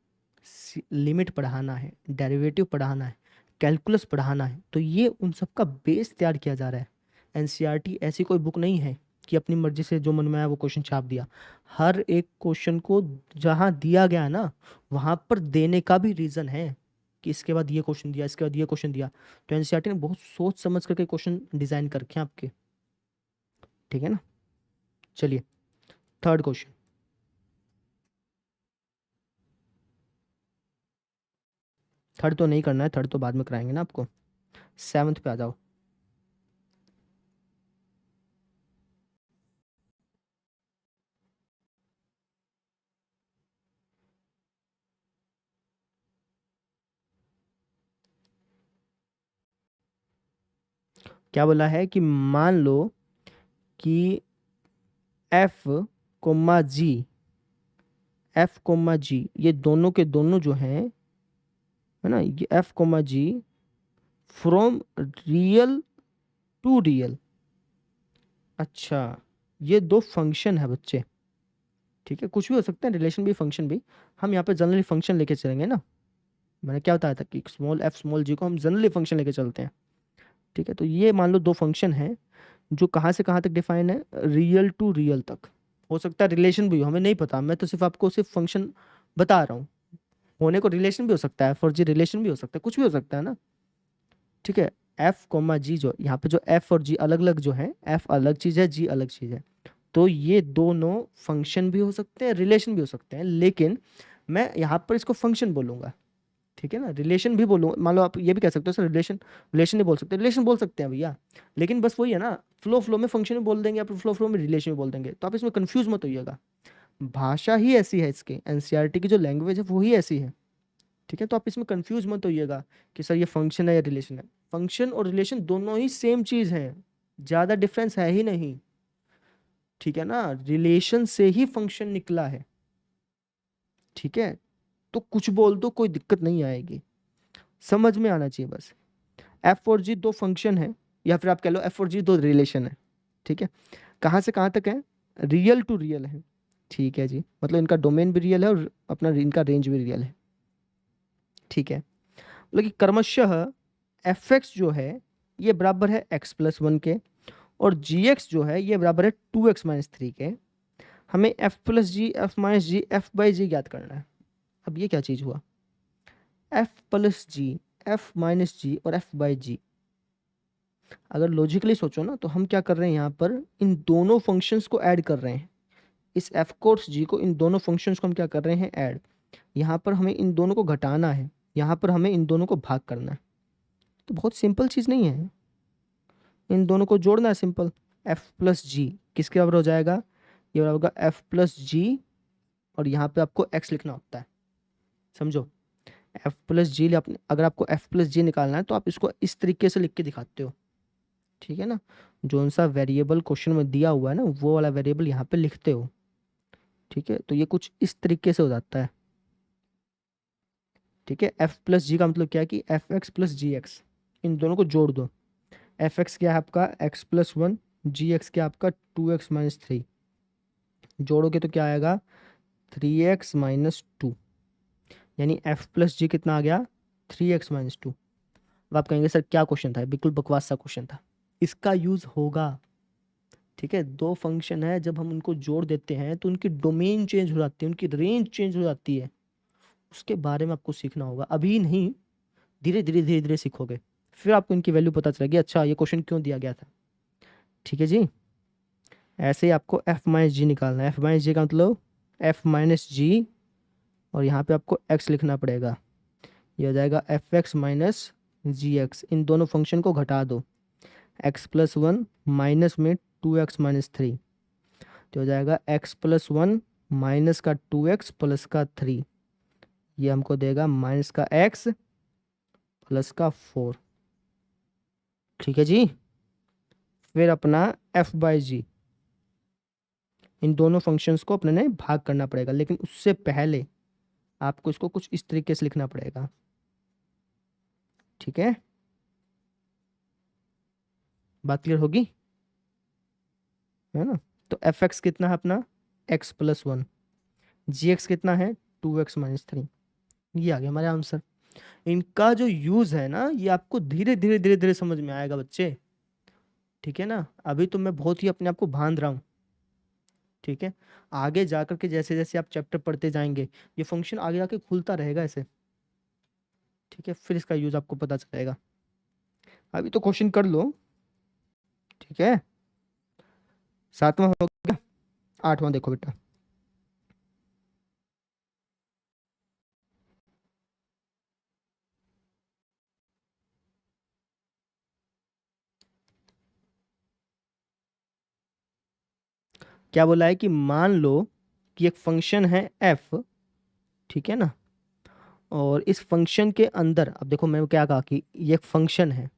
लिमिट पढ़ाना है, डेरिवेटिव पढ़ाना है, कैलकुलस पढ़ाना है, तो ये उन सब का बेस तैयार किया जा रहा है। एनसीईआरटी ऐसी कोई बुक नहीं है कि अपनी मर्जी से जो मन में आया वो क्वेश्चन छाप दिया। हर एक क्वेश्चन को जहाँ दिया गया ना, वहाँ पर देने का भी रीज़न है कि इसके बाद ये क्वेश्चन दिया, इसके बाद ये क्वेश्चन दिया। तो एनसीईआरटी ने बहुत सोच समझ करके क्वेश्चन डिज़ाइन कर रखे हैं आपके, ठीक है ना। चलिए थर्ड क्वेश्चन, थर्ड तो नहीं करना है, थर्ड तो बाद में कराएंगे ना आपको। 7th पे आ जाओ। क्या बोला है कि मान लो कि F comma G, F comma G ये दोनों के दोनों जो हैं, है ना, ये F comma G from real to real. अच्छा, ये दो फंक्शन है बच्चे, ठीक है, कुछ भी हो सकता है, रिलेशन भी फंक्शन भी। हम यहाँ पे जनरली फंक्शन लेके चलेंगे ना, मैंने क्या बताया था कि स्मॉल एफ स्मॉल जी को हम जनरली फंक्शन लेके चलते हैं, ठीक है। तो ये मान लो दो फंक्शन है जो कहाँ से कहाँ तक डिफाइन है, रियल टू रियल तक। हो सकता है रिलेशन भी हो, हमें नहीं पता, मैं तो सिर्फ आपको सिर्फ फंक्शन बता रहा हूँ। होने को रिलेशन भी हो सकता है, फर्जी रिलेशन भी हो सकता है, कुछ भी हो सकता है ना, ठीक है। एफ कोमा जी जो यहाँ पे जो एफ और जी अलग अलग जो है, एफ अलग चीज़ है, जी अलग चीज़ है, तो ये दोनों फंक्शन भी हो सकते हैं, रिलेशन भी हो सकते हैं, लेकिन मैं यहाँ पर इसको फंक्शन बोलूंगा, ठीक है ना। रिलेशन भी बोलूँ, मान लो आप ये भी कह सकते हो सर रिलेशन, रिलेशन नहीं बोल सकते, रिलेशन बोल सकते हैं भैया, लेकिन बस वही है ना, फ्लो फ्लो में फंक्शन भी बोल देंगे, या फिर फ्लो फ्लो में रिलेशन भी बोल देंगे, तो आप इसमें कंफ्यूज मत होइएगा। भाषा ही ऐसी है, इसके एनसीईआरटी की जो लैंग्वेज है वो ही ऐसी है, ठीक है। तो आप इसमें कंफ्यूज मत होइएगा कि सर ये फंक्शन है या रिलेशन है। फंक्शन और रिलेशन दोनों ही सेम चीज है, ज्यादा डिफरेंस है ही नहीं, ठीक है ना। रिलेशन से ही फंक्शन निकला है, ठीक है। तो कुछ बोल दो, कोई दिक्कत नहीं आएगी, समझ में आना चाहिए बस। एफ और जी दो फंक्शन है, या फिर आप कह लो एफ और जी दो रिलेशन है, ठीक है। कहाँ से कहाँ तक है? रियल टू रियल है, ठीक है जी। मतलब इनका डोमेन भी रियल है और अपना इनका रेंज भी रियल है, ठीक है। मतलब कि क्रमशः एफ एक्स जो है ये बराबर है एक्स प्लस वन के, और जी एक्स जो है ये बराबर है 2x-3 के। हमें f plus g, f minus g, f by g ज्ञात करना है। अब ये क्या चीज़ हुआ? F plus g, f minus g और एफ बाई जी। अगर लॉजिकली सोचो ना, तो हम क्या कर रहे हैं यहाँ पर, इन दोनों फंक्शंस को ऐड कर रहे हैं। इस एफ कोर्स जी को, इन दोनों फंक्शंस को हम क्या कर रहे हैं, ऐड। यहाँ पर हमें इन दोनों को घटाना है, यहाँ पर हमें इन दोनों को भाग करना है। तो बहुत सिंपल चीज़ नहीं है, इन दोनों को जोड़ना है, सिंपल। एफ प्लस जी किसके बराबर हो जाएगा? ये बराबर होगा एफ प्लस जी, और यहाँ पे आपको एक्स लिखना होता है, समझो। एफ प्लस जी, अगर आपको एफ प्लस जी निकालना है तो आप इसको इस तरीके से लिख के दिखाते हो, ठीक है ना। जो सा वेरिएबल क्वेश्चन में दिया हुआ है ना, वो वाला वेरिएबल यहाँ पे लिखते हो, ठीक है। तो ये कुछ इस तरीके से हो जाता है, ठीक है। एफ प्लस जी का मतलब क्या है कि एफ एक्स प्लस जी एक्स, इन दोनों को जोड़ दो। एफ एक्स क्या है आपका एक्स प्लस वन, जी एक्स क्या है आपका 2x-3। जोड़ोगे तो क्या आएगा? 3x-2, यानी एफ प्लस जी कितना आ गया? 3x-2। अब आप कहेंगे सर क्या क्वेश्चन था, बिल्कुल बकवास सा क्वेश्चन था। इसका यूज होगा, ठीक है। दो फंक्शन है, जब हम उनको जोड़ देते हैं तो उनकी डोमेन चेंज हो जाती है, उनकी रेंज चेंज हो जाती है। उसके बारे में आपको सीखना होगा, अभी नहीं, धीरे धीरे सीखोगे, फिर आपको इनकी वैल्यू पता चलेगी। अच्छा ये क्वेश्चन क्यों दिया गया था, ठीक है जी। ऐसे ही आपको एफ माइनस जी निकालना है। एफ माइनस जी का मतलब एफ माइनस जी, और यहाँ पे आपको एक्स लिखना पड़ेगा। ये हो जाएगा एफ एक्स माइनस जी एक्स। इन दोनों फंक्शन को घटा दो, एक्स प्लस वन माइनस में 2x-3, तो हो जाएगा एक्स प्लस वन माइनस का 2x प्लस का 3। ये हमको देगा माइनस का x प्लस का 4, ठीक है जी। फिर अपना f बाई जी, इन दोनों फंक्शंस को अपने ने भाग करना पड़ेगा, लेकिन उससे पहले आपको इसको कुछ इस तरीके से लिखना पड़ेगा, ठीक है। बात क्लियर होगी, है ना। तो एफ एक्स कितना है अपना x प्लस वन, जी एक्स कितना है 2x-3। ये आ गया हमारे आंसर। इनका जो यूज है ना, ये आपको धीरे धीरे समझ में आएगा बच्चे, ठीक है ना। अभी तो मैं बहुत ही अपने आप को बांध रहा हूँ, ठीक है। आगे जाकर के जैसे जैसे आप चैप्टर पढ़ते जाएंगे, ये फंक्शन आगे जाके खुलता रहेगा ऐसे, ठीक है। फिर इसका यूज आपको पता चलेगा। अभी तो क्वेश्चन कर लो, ठीक है। सातवां हो गया, आठवां देखो बेटा। क्या बोला है कि मान लो कि एक फंक्शन है एफ, ठीक है ना। और इस फंक्शन के अंदर, अब देखो मैंने क्या कहा कि ये एक फंक्शन है,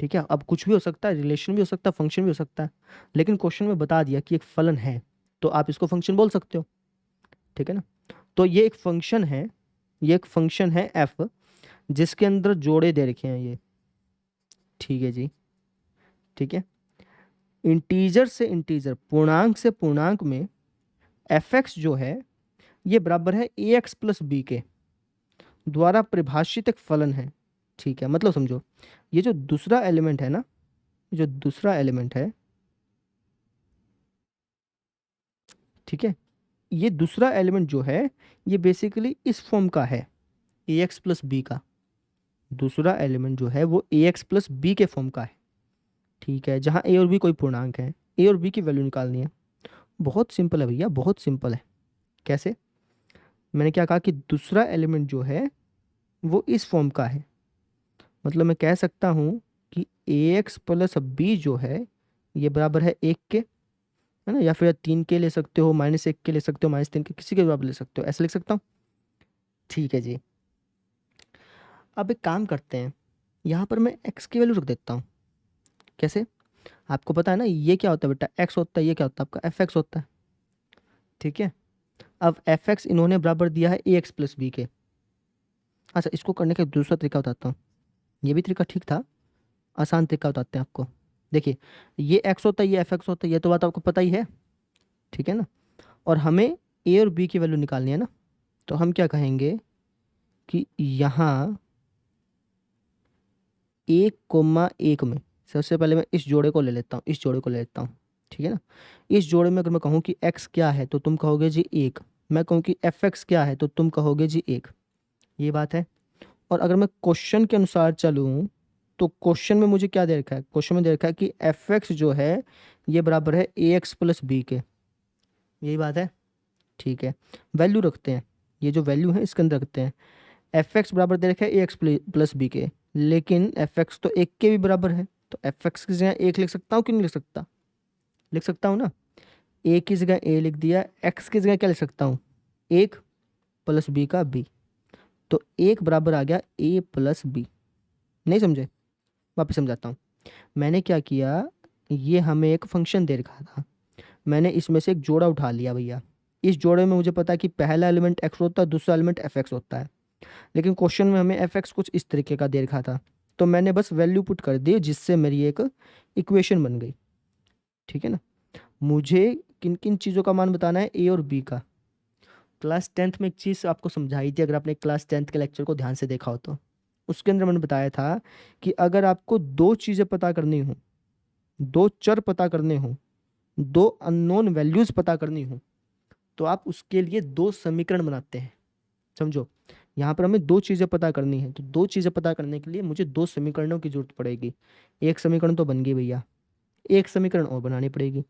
ठीक है। अब कुछ भी हो सकता है, रिलेशन भी हो सकता है, फंक्शन भी हो सकता है, लेकिन क्वेश्चन में बता दिया कि एक फलन है, तो आप इसको फंक्शन बोल सकते हो, ठीक है ना। तो ये एक फंक्शन है, ये एक फंक्शन है एफ, जिसके अंदर जोड़े दे रखे हैं ये, ठीक है जी, ठीक है। इंटीजर से इंटीजर, पूर्णांक से पूर्णांक में एफ एक्स जो है ये बराबर है ए एक्स प्लस बी के द्वारा परिभाषित एक फलन है, ठीक है। मतलब समझो, ये जो दूसरा एलिमेंट है ना, जो दूसरा एलिमेंट है, ठीक है, ये दूसरा एलिमेंट जो है ये बेसिकली इस फॉर्म का है, ए एक्स प्लस बी का। दूसरा एलिमेंट जो है वो ए एक्स प्लस बी के फॉर्म का है, ठीक है। जहाँ ए और बी कोई पूर्णांक है, ए और बी की वैल्यू निकालनी है। बहुत सिंपल है भैया, बहुत सिंपल है। कैसे? मैंने क्या कहा कि दूसरा एलिमेंट जो है वो इस फॉर्म का है, मतलब मैं कह सकता हूँ कि ए एक्स प्लस बी जो है ये बराबर है एक के, है ना। या फिर 3 के ले सकते हो, -1 के ले सकते हो, -3 के, किसी के बराबर ले सकते हो, ऐसे लिख सकता हूँ, ठीक है जी। अब एक काम करते हैं, यहाँ पर मैं x की वैल्यू रख देता हूँ। कैसे? आपको पता है ना ये क्या होता है बेटा, x होता है, ये क्या होता है आपका fx होता है। ठीक है, अब fx इन्होंने बराबर दिया है ax प्लस बी के। अच्छा, इसको करने का दूसरा तरीका बताता हूँ, ये भी तरीका ठीक था, आसान तरीका बताते हैं आपको। देखिए, ये x होता है, ये fx होता है, ये तो बात आपको पता ही है, ठीक है ना। और हमें a और b की वैल्यू निकालनी है ना, तो हम क्या कहेंगे कि यहाँ 1,1 में सबसे पहले मैं इस जोड़े को ले लेता हूँ, इस जोड़े को ले लेता हूँ, ठीक है ना। इस जोड़े में अगर मैं कहूँ कि x क्या है तो तुम कहोगे जी 1, मैं कहूँ कि fx क्या है तो तुम कहोगे जी 1, ये बात है। और अगर मैं क्वेश्चन के अनुसार चलूँ तो क्वेश्चन में मुझे क्या दे रखा है, क्वेश्चन में दे रखा है कि fx जो है ये बराबर है ax प्लस बी के, यही बात है। ठीक है, वैल्यू रखते हैं, ये जो वैल्यू है इसके अंदर रखते हैं। fx बराबर दे रखा है ax प्लस बी के, लेकिन fx तो 1 के भी बराबर है, तो fx की जगह 1 लिख सकता हूँ कि नहीं लिख सकता? लिख सकता हूँ ना। a की जगह a लिख दिया, x की जगह क्या लिख सकता हूँ, 1 प्लस b का b, तो 1 बराबर आ गया a प्लस बी। नहीं समझे? वापस समझाता हूँ। मैंने क्या किया, ये हमें एक फंक्शन दे रखा था, मैंने इसमें से एक जोड़ा उठा लिया भैया। इस जोड़े में मुझे पता है कि पहला एलिमेंट x होता है, दूसरा एलिमेंट fx होता है, लेकिन क्वेश्चन में हमें fx कुछ इस तरीके का दे रखा था, तो मैंने बस वैल्यू पुट कर दी जिससे मेरी एक इक्वेशन बन गई। ठीक है ना। मुझे किन किन चीज़ों का मान बताना है, a और b का। क्लास 10th में एक चीज़ आपको समझाई थी, अगर आपने क्लास 10th के लेक्चर को ध्यान से देखा हो तो उसके अंदर मैंने बताया था कि अगर आपको दो चीज़ें पता करनी हो, दो चर पता करने हो, दो अननोन वैल्यूज पता करनी हो, तो आप उसके लिए दो समीकरण बनाते हैं। समझो, यहाँ पर हमें दो चीज़ें पता करनी है, तो दो चीज़ें पता करने के लिए मुझे दो समीकरणों की जरूरत पड़ेगी। एक समीकरण तो बन गई भैया, एक समीकरण और बनानी पड़ेगी।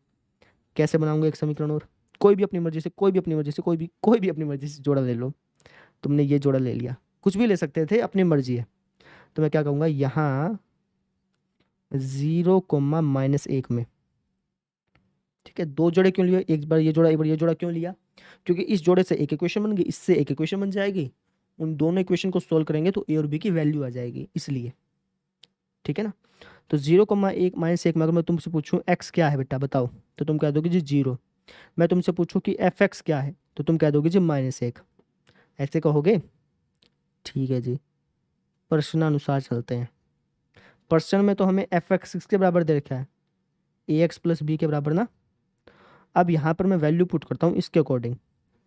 कैसे बनाऊंगा एक समीकरण और? कोई भी अपनी मर्जी से, कोई भी अपनी मर्जी से, कोई भी अपनी मर्जी से जोड़ा ले लो। तुमने ये जोड़ा ले लिया, कुछ भी ले सकते थे, अपनी मर्जी है। तो मैं क्या कहूँगा, यहाँ 0,-1 में, ठीक है, दो जोड़े क्यों लिए, एक बार ये जोड़ा एक बार ये जोड़ा क्यों लिया, क्योंकि इस जोड़े से एक इक्वेशन बन गई, इससे एक इक्वेशन बन जाएगी, उन दोनों इक्वेशन को सोल्व करेंगे तो ए और बी की वैल्यू आ जाएगी, इसलिए। ठीक है ना। तो 0,1 - 1 में अगर मैं तुमसे पूछूं एक्स क्या है बेटा बताओ, तो तुम कह दोगे जी 0। मैं तुमसे पूछूं कि एफ एक्स क्या है तो तुम कह दोगे जी -1, ऐसे कहोगे। ठीक है जी, प्रश्नानुसार चलते हैं। प्रश्न में तो हमें एफ एक्स किसके बराबर दे रखा है, ए एक्स प्लस बी के बराबर ना। अब यहाँ पर मैं वैल्यू पुट करता हूँ इसके अकॉर्डिंग।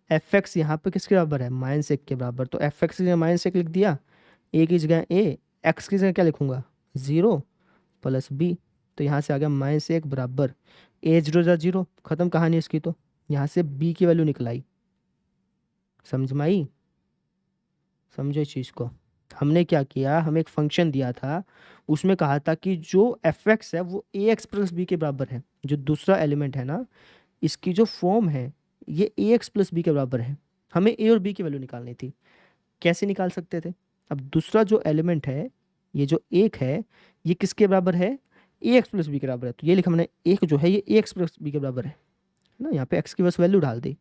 एफ एक्स यहाँ पर किसके बराबर है, -1 के बराबर, तो एफ एक्स की जगह -1 लिख दिया, ए की जगह ए, एक्स की जगह क्या लिखूंगा 0 प्लस बी, तो यहाँ से आ गया -1 बराबर ए 0 खत्म कहानी इसकी। तो यहाँ से बी की वैल्यू निकल आई। समझ में आई? समझो इस चीज़ को। हमने क्या किया, हमें एक फंक्शन दिया था, उसमें कहा था कि जो एफ एक्स है वो ए एक्स प्लस बी के बराबर है, जो दूसरा एलिमेंट है ना इसकी जो फॉर्म है ये ए एक्स प्लस बी के बराबर है। हमें ए और बी की वैल्यू निकालनी थी। कैसे निकाल सकते थे, अब दूसरा जो एलिमेंट है ये जो एक है ये किसके बराबर है, ए एक्स प्लस बी के बराबर है, तो ये लिखा मैंने एक जो है ये ए एक्स प्लस बी के बराबर है ना। यहाँ पे एक्स की बस वैल्यू डाल दी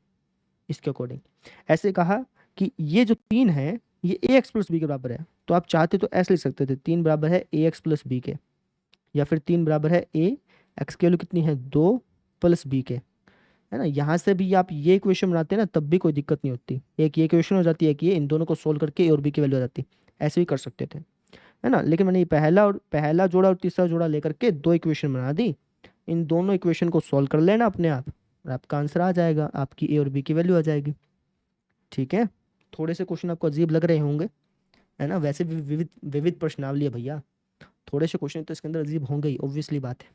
इसके अकॉर्डिंग। ऐसे कहा कि ये जो 3 है ये ए एक्स प्लस बी के बराबर है, तो आप चाहते तो ऐसे लिख सकते थे 3 बराबर है ए एक्स प्लस बी के, या फिर 3 बराबर है ए, एक्स की वैल्यू कितनी है 2 प्लस बी के, है ना। यहाँ से भी आप ये इक्वेशन बनाते हैं ना तब भी कोई दिक्कत नहीं होती, एक ये इक्वेशन हो जाती है कि ये इन दोनों को सोल्व करके ए और बी की वैल्यू आ जाती, ऐसे भी कर सकते थे, है ना। लेकिन मैंने ये पहला जोड़ा और तीसरा जोड़ा लेकर के दो इक्वेशन बना दी, इन दोनों इक्वेशन को सॉल्व कर लेना अपने आप और आपका आंसर आ जाएगा, आपकी ए और बी की वैल्यू आ जाएगी। ठीक है, थोड़े से क्वेश्चन आपको अजीब लग रहे होंगे, है ना, वैसे भी विविध विविध प्रश्नावली है भैया, थोड़े से क्वेश्चन तो इसके अंदर अजीब होंगे ही, ऑब्वियसली बात है।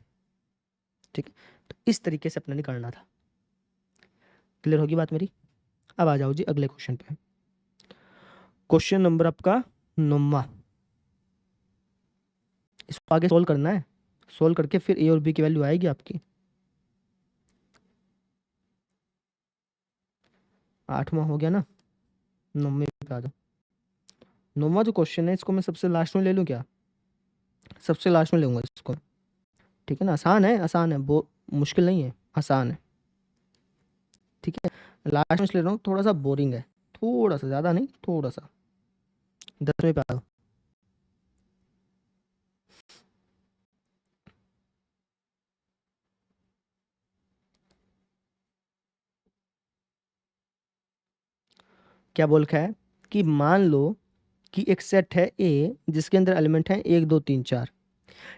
ठीक है, तो इस तरीके से अपना निकालना था। क्लियर होगी बात मेरी? अब आ जाओ जी अगले क्वेश्चन पे। क्वेश्चन नंबर आपका 9वां, इसको आगे सोल्व करना है, सोल्व करके फिर ए और बी की वैल्यू आएगी आपकी। 8वां हो गया ना, 9वें पे आ जाओ। 9वां जो क्वेश्चन है इसको मैं सबसे लास्ट में ले लूँ क्या, सबसे लास्ट में लूँगा इसको। ठीक है ना, आसान है, आसान है, वो मुश्किल नहीं है, आसान है। ठीक है, लास्ट में ले रहा हूँ, थोड़ा सा बोरिंग है, थोड़ा सा, ज़्यादा नहीं, थोड़ा सा। 10वें पे आ जाओ। क्या बोल रखा है कि मान लो कि एक सेट है ए जिसके अंदर एलिमेंट है 1 2 3 4,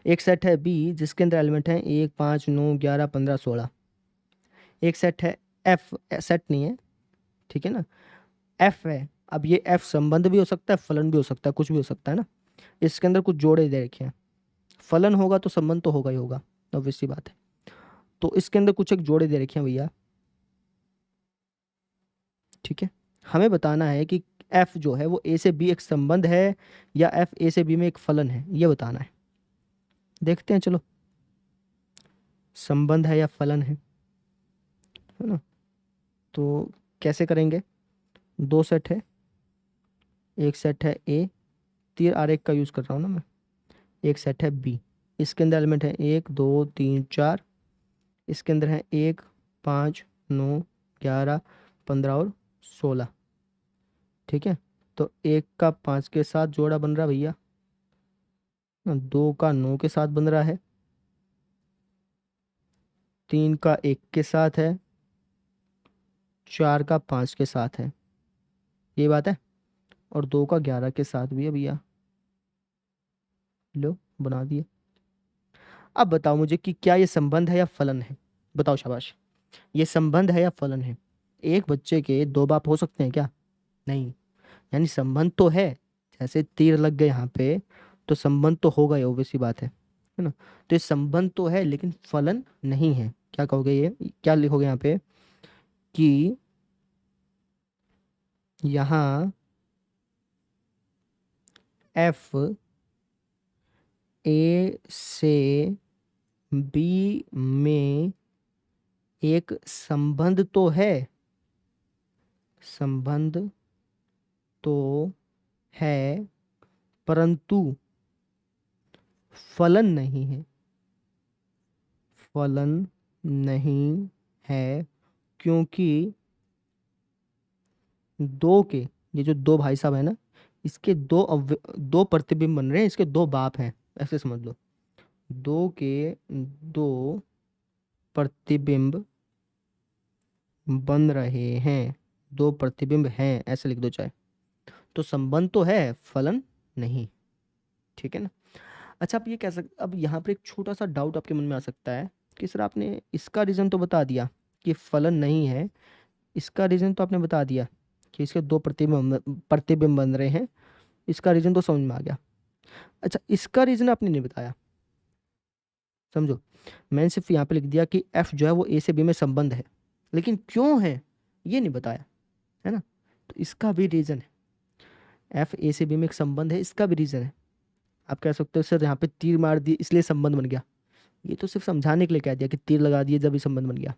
एक सेट है बी जिसके अंदर एलिमेंट है 1 5 9 11 15 16, एक सेट है एफ, सेट नहीं है, ठीक है ना, एफ है। अब ये एफ संबंध भी हो सकता है, फलन भी हो सकता है, कुछ भी हो सकता है ना। इसके अंदर कुछ जोड़े दे रखे हैं, फलन होगा तो संबंध तो होगा ही होगा, ऑब्वियस सी बात है। तो इसके अंदर कुछ एक जोड़े दे रखे हैं भैया, ठीक है। हमें बताना है कि एफ जो है वो ए से बी एक संबंध है या एफ ए से बी में एक फलन है, ये बताना है। देखते हैं चलो, संबंध है या फलन है ना। तो कैसे करेंगे, दो सेट है, एक सेट है ए, तीर आरेख का यूज कर रहा हूँ ना मैं, एक सेट है बी, इसके अंदर एलिमेंट है 1 2 3 4, इसके अंदर है 1 5 9 11 15 और 16, ठीक है। तो 1 का 5 के साथ जोड़ा बन रहा है भैया, 2 का 9 के साथ बन रहा है, 3 का 1 के साथ है, 4 का 5 के साथ है, ये बात है। और 2 का 11 के साथ भी है भैया, लो बना दिए। अब बताओ मुझे कि क्या ये संबंध है या फलन है, बताओ शाबाश, ये संबंध है या फलन है। एक बच्चे के दो बाप हो सकते हैं क्या, नहीं, यानी संबंध तो है, जैसे तीर लग गए यहाँ पे तो संबंध तो होगा ही, ऑब्वियस सी बात है ना। तो ये संबंध तो है लेकिन फलन नहीं है। क्या कहोगे, ये क्या लिखोगे यहाँ पे कि यहाँ एफ ए से बी में एक संबंध तो है, संबंध तो है, परंतु फलन नहीं है, फलन नहीं है, क्योंकि दो के, ये जो दो भाई साहब है ना, इसके दो प्रतिबिंब बन रहे हैं, इसके दो बाप हैं, ऐसे समझ लो, दो के दो प्रतिबिंब बन रहे हैं, दो प्रतिबिंब हैं, ऐसे लिख दो चाहे। तो संबंध तो है, फलन नहीं, ठीक है ना। अच्छा, आप ये कह सकते, अब यहाँ पर एक छोटा सा डाउट आपके मन में आ सकता है कि सर आपने इसका रीजन तो बता दिया कि फलन नहीं है, इसका रीजन तो आपने बता दिया कि इसके दो प्रतिबिंब बन रहे हैं, इसका रीजन तो समझ में आ गया। अच्छा, इसका रीजन आपने नहीं बताया, समझो, मैंने सिर्फ यहाँ पे लिख दिया कि एफ जो है वो ए से बी में संबंध है, लेकिन क्यों है ये नहीं बताया, है ना। तो इसका भी रीजन है, एफ ए से बी में एक संबंध है, इसका भी रीजन है। आप कह सकते हो सर यहाँ पे तीर मार दिए इसलिए संबंध बन गया, ये तो सिर्फ समझाने के लिए कह दिया कि तीर लगा दिए जब ये संबंध बन गया,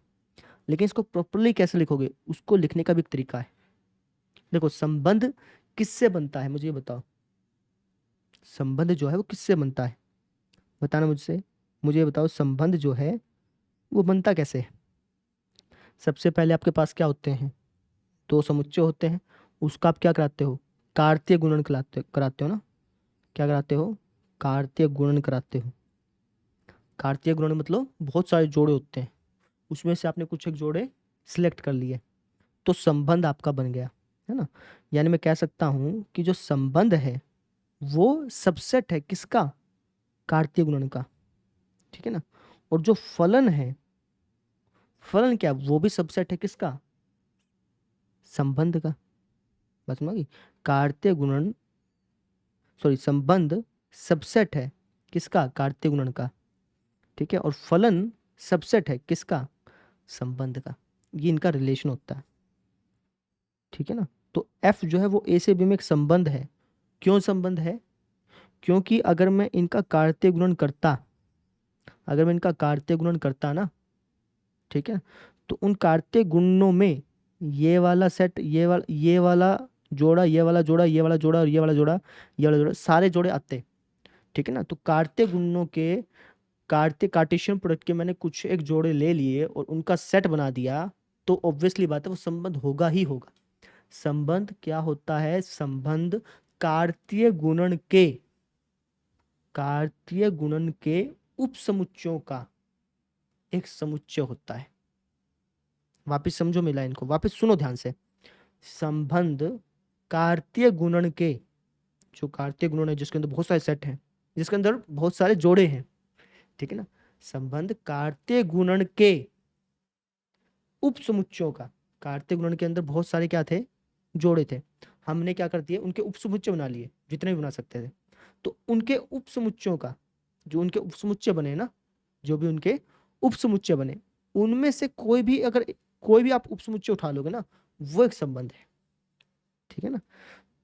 लेकिन इसको प्रॉपरली कैसे लिखोगे, उसको लिखने का भी एक तरीका है। देखो, संबंध किससे बनता है, मुझे ये बताओ, संबंध जो है वो किससे बनता है, बताना मुझसे, मुझे ये बताओ, संबंध जो है वो बनता कैसे है। सबसे पहले आपके पास क्या होते हैं, दो समुच्चय होते हैं, उसका आप क्या कराते हो, कार्तीय गुणन कराते हो ना, क्या कराते हो, कार्तीय गुणन कराते हो। कार्तीय गुणन मतलब बहुत सारे जोड़े होते हैं, उसमें से आपने कुछ एक जोड़े सिलेक्ट कर लिए, तो संबंध आपका बन गया, है ना। यानी मैं कह सकता हूं कि जो संबंध है वो सबसेट है किसका, कार्तीय गुणन का, ठीक है ना। और जो फलन है, फलन क्या, वो भी सबसेट है किसका, संबंध का। बात समझ गई, कार्तीय गुणन, सॉरी, संबंध सबसेट है किसका, कार्तीय गुणन का, ठीक है। और फलन सबसेट है किसका, संबंध का। ये इनका रिलेशन होता है, ठीक है ना। तो एफ जो है वो ए से बी में एक संबंध है, क्यों संबंध है, क्योंकि अगर मैं इनका कार्तीय गुणन करता, अगर मैं इनका कार्तीय गुणन करता ना, ठीक है, तो उन कार्तीय गुणनों में ये वाला सेट, ये वाला जोड़ा, ये वाला जोड़ा, ये वाला जोड़ा और ये वाला जोड़ा, ये वाला जोड़ा, सारे जोड़े आते, ठीक है ना। तो कार्तीय गुणनों के, कार्तीय कार्टेशियन प्रोडक्ट के मैंने कुछ एक जोड़े ले लिए और उनका सेट बना दिया, तो ऑब्वियसली बात है वो संबंध होगा ही होगा। संबंध क्या होता है, संबंध कार्तीय गुणन के, कार्तीय गुणन के उपसमुच्चयों का एक समुच्चय होता है। वापिस समझो, मिला इनको, वापिस सुनो ध्यान से, संबंध कार्तीय गुणन के, जो कार्तीय गुणन है जिसके अंदर बहुत सारे सेट हैं, जिसके अंदर बहुत सारे जोड़े हैं, ठीक है ना, संबंध कार्तीय गुणन के उपसमुच्चयों का, कार्तीय गुणन के अंदर बहुत सारे क्या थे, जोड़े थे, हमने क्या कर दिए, उनके उपसमुच्चय बना लिए जितने भी बना सकते थे। तो उनके उपसमुच्चयों का, जो उनके उपसमुच्चय बने ना, जो भी उनके उपसमुच्चय बने, उनमें से कोई भी अगर कोई भी आप उपसमुच्चय उठा लोगे ना, वो एक संबंध है, ठीक है ना।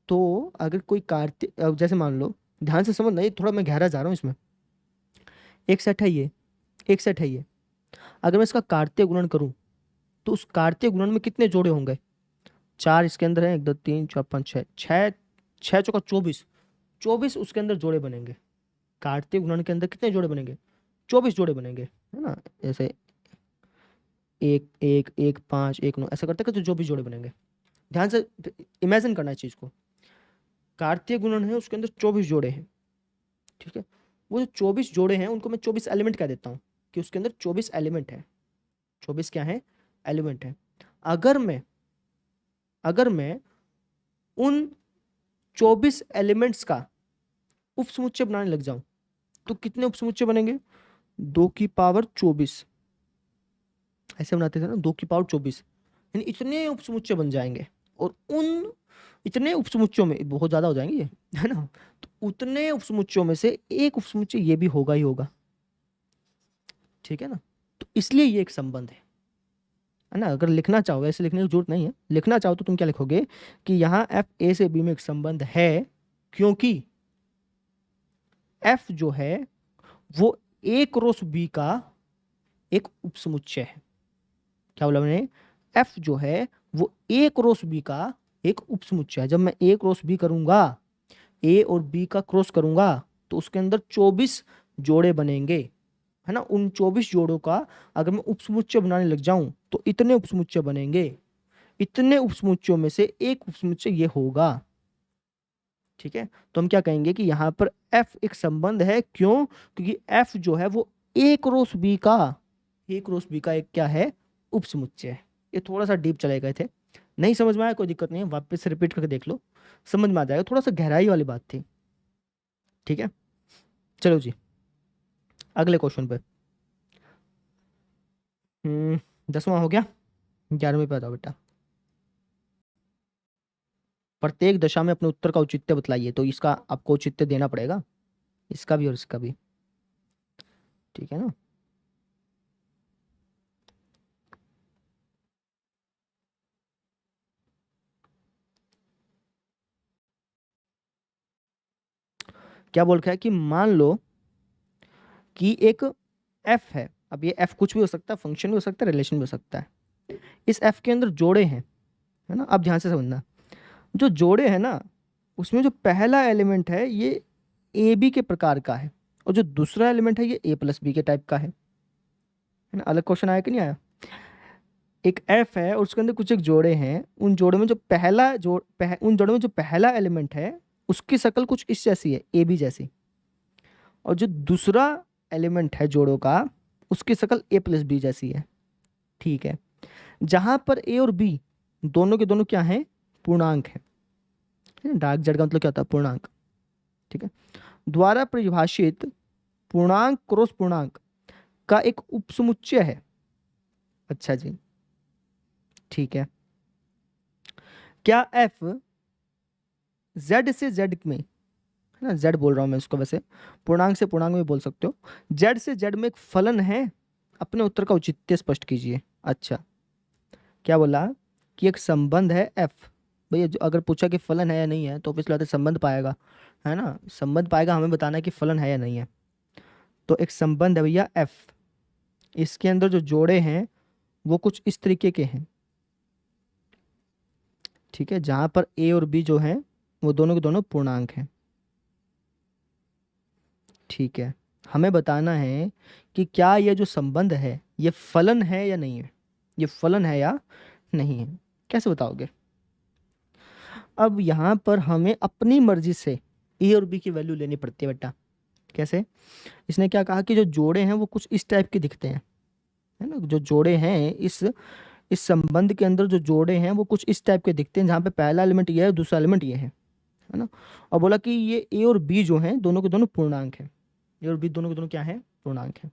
तो अगर कोई कार्तीय, अब जैसे मान लो, ध्यान से समझना, ये थोड़ा मैं गहरा जा रहा हूँ इसमें, एक सेट है ये, एक सेट है ये, अगर मैं इसका कार्तीय गुणन करूं तो उस कार्तीय गुणन में कितने जोड़े होंगे, चार इसके अंदर है, एक दो तीन चार पाँच छः, छः छः चौका 24, 24 उसके अंदर जोड़े बनेंगे। कार्तीय गुणन के अंदर कितने जोड़े बनेंगे, 24 जोड़े बनेंगे, है ना। जैसे एक एक एक पाँच एक नौ, ऐसा करते करते जो भी जोड़े बनेंगे, ध्यान से इमेजिन करना है चीज को। कार्तीय गुणन है, उसके अंदर 24 जोड़े हैं, ठीक है। वो जो 24 जोड़े हैं उनको मैं 24 एलिमेंट कह देता हूँ, कि उसके अंदर 24 एलिमेंट है, 24 क्या है, एलिमेंट है। अगर मैं उन 24 एलिमेंट्स का उपसमुच्चय बनाने लग जाऊं तो कितने उपसमुच्चय बनेंगे, 2 की पावर 24, ऐसे बनाते थे ना, 2 की पावर 24, यानी इतने उपसमुच्चय बन जाएंगे। और उन इतने उपसमुच्चयों में, बहुत ज्यादा हो जाएंगे ये, है ना, तो उतने उपसमुच्चयों में से एक उपसमुच्चय ये भी होगा ही होगा, ठीक है ना। तो इसलिए ये एक संबंध है ना। अगर लिखना चाहो, ऐसे लिखने की जरूरत नहीं है, लिखना चाहो तो तुम क्या लिखोगे कि यहाँ एफ ए से बी में एक संबंध है, क्योंकि एफ जो है वो ए क्रॉस बी का एक उपसमुच्चय है। क्या बोला मैंने, एफ जो है वो ए क्रॉस बी का एक उपसमुच्चय है। जब मैं ए क्रॉस बी करूंगा, ए और बी का क्रॉस करूंगा, तो उसके अंदर 24 जोड़े बनेंगे, है ना। उन 24 जोड़ों का अगर मैं उपसमुच्चय बनाने लग जाऊं तो इतने उपसमुच्चय बनेंगे, इतने उपसमुच्चयों में से एक उपसमुच्चय ये होगा, ठीक है। तो हम क्या कहेंगे कि यहाँ पर एफ एक संबंध है, क्यों, क्योंकि एफ जो है वो ए क्रॉस बी का, ए क्रॉस बी का एक क्या है, उपसमुच्चय है। ये थोड़ा सा डीप चले गए थे, नहीं समझ में आया कोई दिक्कत नहीं है, वापस से रिपीट करके देख लो, समझ में आ जाएगा, थोड़ा सा गहराई वाली बात थी, ठीक है। चलो जी, अगले क्वेश्चन पे। 10वां हो गया, 11वें पे बताओ बेटा। प्रत्येक दशा में अपने उत्तर का औचित्य बतलाइए, तो इसका आपको औचित्य देना पड़ेगा, इसका भी और इसका भी, ठीक है ना। क्या बोल रखा है कि मान लो कि एक एफ है, अब ये एफ कुछ भी हो सकता है, फंक्शन भी हो सकता है, रिलेशन भी हो सकता है। इस एफ के अंदर जोड़े हैं, है ना, अब ध्यान से समझना, जो जोड़े हैं ना, उसमें जो पहला एलिमेंट है ये ए बी के प्रकार का है, और जो दूसरा एलिमेंट है ये ए प्लस बी के टाइप का है ना। अलग क्वेश्चन आया कि नहीं आया। एक एफ है और उसके अंदर कुछ एक जोड़े हैं, उन जोड़े में जो उन जोड़े में जो पहला एलिमेंट है उसकी शक्ल कुछ इस जैसी है, ए बी जैसी, और जो दूसरा एलिमेंट है जोड़ों का, उसकी शक्ल ए प्लस बी जैसी है, ठीक है। जहां पर ए और बी दोनों के दोनों क्या हैं, पूर्णांक है, डार्क जेड का मतलब क्या होता है, पूर्णांक, ठीक है। द्वारा परिभाषित पूर्णांक क्रॉस पूर्णांक का एक उपसमुच्चय है, अच्छा जी, ठीक है। क्या एफ जेड से जेड में, है ना, जेड बोल रहा हूं मैं उसको, वैसे पूर्णांक से पूर्णांक में बोल सकते हो, जेड से जेड में एक फलन है, अपने उत्तर का औचित्य स्पष्ट कीजिए। अच्छा, क्या बोला कि एक संबंध है एफ, भैया जो अगर पूछा कि फलन है या नहीं है तो ऑब्वियसली बात है संबंध पाएगा, है ना, संबंध पाएगा, हमें बताना है कि फलन है या नहीं है। तो एक संबंध है भैया एफ, इसके अंदर जो जोड़े हैं वो कुछ इस तरीके के हैं, ठीक है, जहां पर ए और बी जो है वो दोनों के दोनों पूर्णांक हैं, ठीक है। हमें बताना है कि क्या ये जो संबंध है ये फलन है या नहीं है, ये फलन है या नहीं है, कैसे बताओगे। अब यहाँ पर हमें अपनी मर्जी से ए और बी की वैल्यू लेनी पड़ती है बेटा। कैसे, इसने क्या कहा कि जो जोड़े हैं वो कुछ इस टाइप के दिखते हैं, है ना, जो जोड़े हैं इस संबंध के अंदर जो जोड़े हैं वो कुछ इस टाइप के दिखते हैं, जहाँ पे पहला एलिमेंट ये है, दूसरा एलिमेंट ये है ना। और बोला कि ये ए और बी जो हैं दोनों के दोनों पूर्णांक हैं, ए और बी दोनों के दोनों क्या है, पूर्णांक है।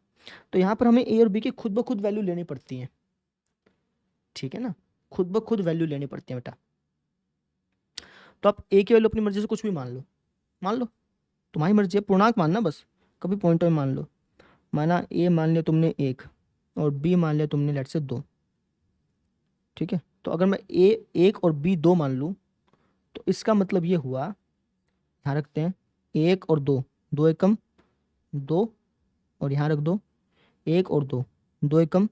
तो यहाँ पर हमें ए और बी की खुद ब खुद वैल्यू लेनी पड़ती है, ठीक है ना, खुद ब खुद वैल्यू लेनी पड़ती है बेटा। तो आप ए की वैल्यू अपनी मर्जी से कुछ भी मान लो, तुम्हारी मर्जी है, पूर्णांक मानना बस, कभी पॉइंट में मान लो। माना ए मान लिया तुमने 1 और बी मान लिया तुमने लेट से 2, ठीक है। तो अगर मैं ए 1 और बी 2 मान लूँ तो इसका मतलब ये हुआ, यहाँ रखते हैं 1 और 2, 2 एकम 2, और यहाँ रख दो 1 और 2, 2 एकम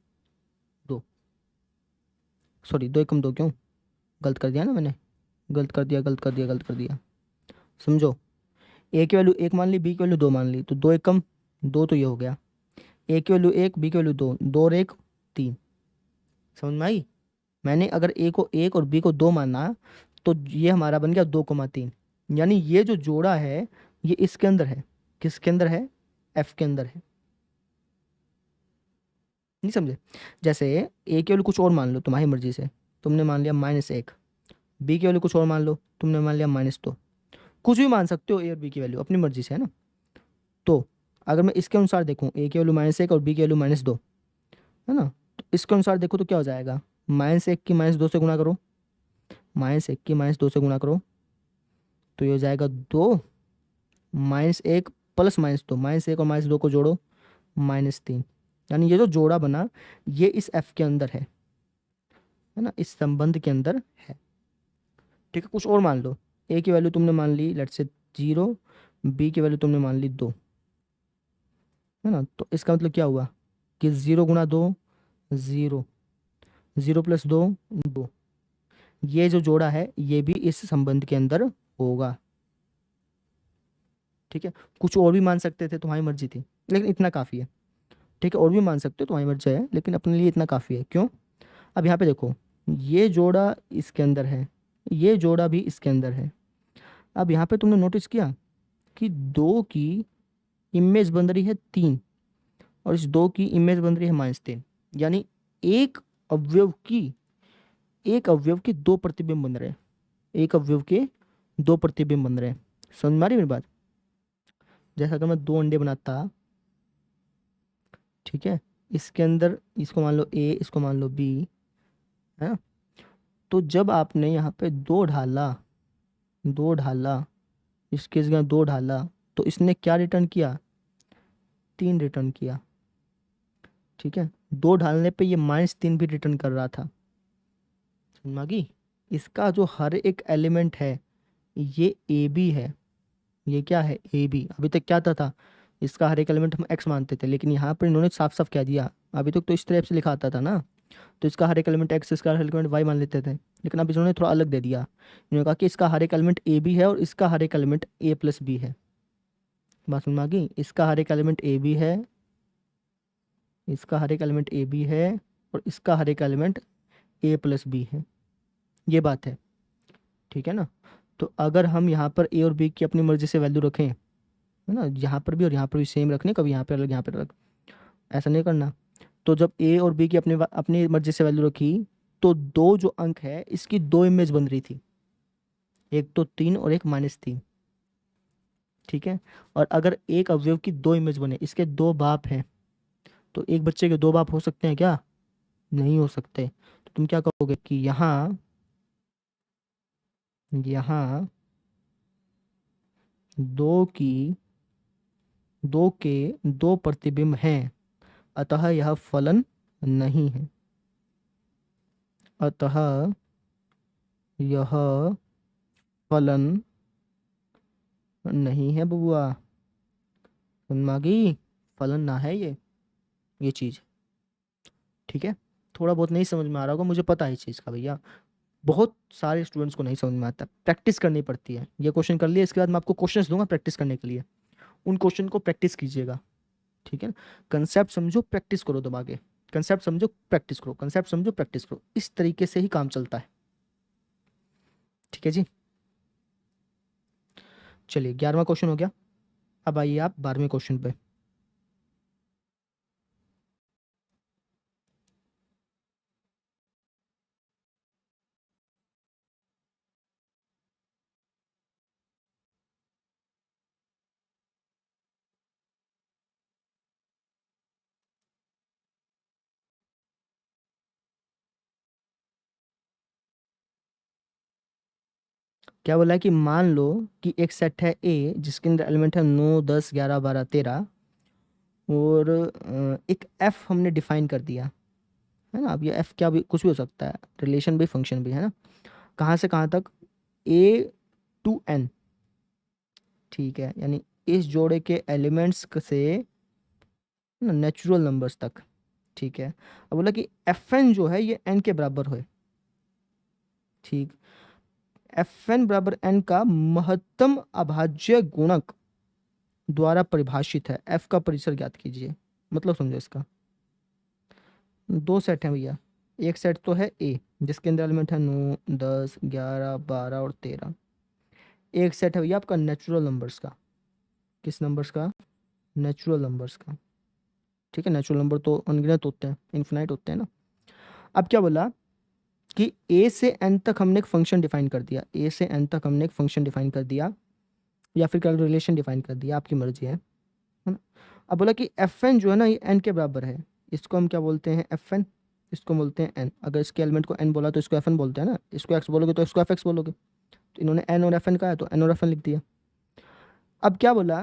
2, सॉरी 2 एकम 2 क्यों, गलत कर दिया ना मैंने, गलत कर दिया। समझो, ए की वैल्यू 1 मान ली, बी की वैल्यू 2 मान ली, तो 2 एकम 2 तो ये हो गया, ए की वैल्यू 1, बी की वैल्यू 2, 2 और 1 3। समझ में आई। मैंने अगर ए को 1 और बी को 2 माना तो ये हमारा बन गया 2,3, यानी ये जो जोड़ा है ये इसके अंदर है, किसके अंदर है, एफ के अंदर है। नहीं समझे। जैसे ए की वैल्यू कुछ और मान लो तुम्हारी मर्जी से, तुमने मान लिया -1, बी की वैल्यू कुछ और मान लो, तुमने मान लिया -2, कुछ भी मान सकते हो ए और बी की वैल्यू अपनी मर्जी से, है ना। तो अगर मैं इसके अनुसार देखूं, ए की वैल्यू -1 और बी की वैल्यू -2, है ना, तो इसके अनुसार देखो तो क्या हो जाएगा, -1 की -2 से गुणा करो, -1 की -2 से गुणा करो, तो ये हो जाएगा 2, -1 प्लस -2, -1 और -2 को जोड़ो, -3। यानी ये जो जोड़ा बना ये इस एफ के अंदर है ना, इस संबंध के अंदर है, ठीक है। कुछ और मान लो, ए की वैल्यू तुमने मान ली लेट से 0, बी की वैल्यू तुमने मान ली 2, है ना। तो इसका मतलब क्या हुआ कि 0 गुणा 2 0, 0 प्लस 2 2, ये जो जोड़ा है ये भी इस संबंध के अंदर होगा, ठीक है। कुछ और भी मान सकते थे, तुम्हारी मर्जी थी, लेकिन इतना काफ़ी है, ठीक है। और भी मान सकते हो, तुम्हारी मर्जी है, लेकिन अपने लिए इतना काफ़ी है। क्यों, अब यहाँ पे देखो, ये जोड़ा इसके अंदर है, ये जोड़ा भी इसके अंदर है। अब यहाँ पे तुमने नोटिस किया कि 2 की इमेज बन रही है 3 और इस 2 की इमेज बन रही है -3, यानी एक अवयव की एक अवयव के 2 प्रतिबिंब बन रहे हैं, एक अवयव के 2 प्रतिबिंब बन रहे हैं। समझ में आ रही मेरी बात। जैसा अगर मैं 2 अंडे बनाता, ठीक है, इसके अंदर इसको मान लो ए, इसको मान लो बी, है ना। तो जब आपने यहाँ पे 2 ढाला, 2 ढाला, इस केस में 2 ढाला, तो इसने क्या रिटर्न किया, 3 रिटर्न किया, ठीक है। 2 ढालने पे ये -3 भी रिटर्न कर रहा था। समझ में आ गई। इसका जो हर एक एलिमेंट है ये ए बी है, ये क्या है, ए बी। अभी तक क्या था इसका हर एक एलिमेंट हम एक्स मानते थे, लेकिन यहाँ पर इन्होंने साफ साफ कह दिया, अभी तक तो इस तरह से लिखा आता था ना, तो इसका हर एक एलिमेंट एक्स, इसका हर एलिमेंट वाई मान लेते थे, लेकिन अब इन्होंने थोड़ा अलग दे दिया। इन्होंने कहा कि इसका हर एक एलिमेंट ए बी है और इसका हर एक एलिमेंट ए प्लस बी है। बात समझ में आ गई। इसका हर एक एलिमेंट ए बी है, इसका हर एक एलिमेंट ए बी है, और इसका हर एक एलिमेंट ए प्लस बी है, ये बात है, ठीक है ना। तो अगर हम यहाँ पर ए और बी की अपनी मर्जी से वैल्यू रखें, है ना, यहाँ पर भी और यहाँ पर भी सेम रखने, कभी यहाँ पर अलग यहाँ पर अलग, ऐसा नहीं करना। तो जब ए और बी की अपनी अपनी मर्जी से वैल्यू रखी तो 2 जो अंक है इसकी 2 इमेज बन रही थी, एक तो 3 और एक -3, ठीक है। और अगर एक अवयव की 2 इमेज बने, इसके 2 बाप हैं, तो एक बच्चे के 2 बाप हो सकते हैं क्या, नहीं हो सकते। तो तुम क्या कहोगे कि यहाँ यहाँ 2 की 2 के 2 प्रतिबिंब हैं, अतः यह फलन नहीं है, अतः यह फलन नहीं है बबुआ। समझ में आ गई, फलन ना है ये चीज, ठीक है। थोड़ा बहुत नहीं समझ में आ रहा होगा, मुझे पता है इस चीज़ का भैया, बहुत सारे स्टूडेंट्स को नहीं समझ में आता, प्रैक्टिस करनी पड़ती है। ये क्वेश्चन कर लिए, इसके बाद मैं आपको क्वेश्चंस दूंगा प्रैक्टिस करने के लिए, उन क्वेश्चन को प्रैक्टिस कीजिएगा, ठीक है ना। कंसेप्ट समझो, प्रैक्टिस करो, दबाके कंसेप्ट समझो, प्रैक्टिस करो, कंसेप्ट समझो, प्रैक्टिस करो, इस तरीके से ही काम चलता है, ठीक है जी। चलिए 11वां क्वेश्चन हो गया, अब आइए आप 12वें क्वेश्चन पे। क्या बोला है कि मान लो कि एक सेट है ए जिसके अंदर एलिमेंट है 9 10 11 12 13 और एक एफ हमने डिफाइन कर दिया है ना। अब ये एफ क्या भी कुछ भी हो सकता है, रिलेशन भी फंक्शन भी, है ना। कहाँ से कहाँ तक, ए टू एन, ठीक है, यानी इस जोड़े के एलिमेंट्स से ना नेचुरल नंबर्स तक, ठीक है। अब बोला कि एफ एन जो है ये एन के बराबर है, ठीक। एफ एन बराबर एन का महत्तम अभाज्य गुणक द्वारा परिभाषित है, एफ का परिसर ज्ञात कीजिए। मतलब समझो इसका, दो सेट हैं भैया। एक सेट तो है ए जिसके अंदर एलिमेंट है 9 10 11 12 और 13। एक सेट है भैया आपका नेचुरल नंबर्स का। किस नंबर्स का? नेचुरल नंबर्स का, ठीक है। नेचुरल नंबर तो अनगिनत होते हैं, इन्फिनाइट होते हैं ना। अब क्या बोला कि ए से एन तक हमने एक फंक्शन डिफाइन कर दिया, ए से एन तक हमने एक फंक्शन डिफाइन कर दिया या फिर कल रिलेशन डिफाइन कर दिया, आपकी मर्जी है ना। अब बोला कि एफ एन जो है ना ये एन के बराबर है, इसको हम क्या बोलते हैं? एफ एन, इसको बोलते हैं एन। अगर इसके एलिमेंट को एन बोला तो इसको एफ एन बोलते हैं ना, इसको एक्स बोलोगे तो इसको एफ एक्स बोलोगे। तो इन्होंने एन और एफ एन कहा है तो एन और एफ एन लिख दिया। अब क्या बोला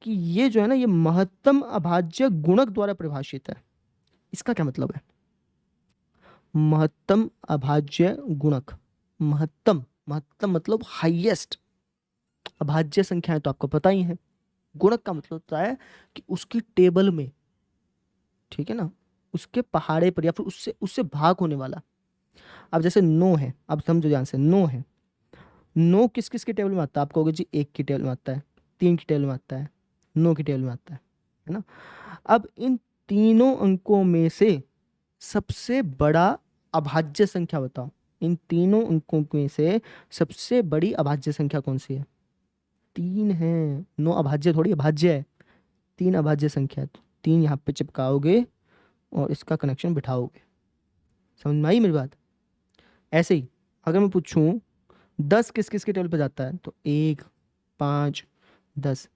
कि ये जो है ना ये महत्तम अभाज्य गुणक द्वारा परिभाषित है। इसका क्या मतलब है? महत्तम अभाज्य गुणक, महत्तम, महत्तम मतलब हाईएस्ट। अभाज्य संख्याएं तो आपको पता ही है, गुणक का मतलब होता है कि उसकी टेबल में, ठीक है ना, उसके पहाड़े पर या फिर उससे उससे भाग होने वाला। अब जैसे 9 है, अब समझो ध्यान से, 9 है, 9 किस किस की टेबल में आता है? आप कहोगे जी 1 की टेबल में आता है, 3 की टेबल में आता है, 9 की टेबल में आता है ना। अब इन तीनों अंकों में से सबसे बड़ा अभाज्य संख्या बताओ। इन तीनों अंकों में से सबसे बड़ी अभाज्य संख्या कौन सी है? 3 है। 9 अभाज्य थोड़ी अभाज्य है, 3 अभाज्य संख्या है। तो 3 यहाँ पे चिपकाओगे और इसका कनेक्शन बिठाओगे। समझ में आई मेरी बात? ऐसे ही अगर मैं पूछूं 10 किस किस के टेबल पे जाता है, तो 1 5 10।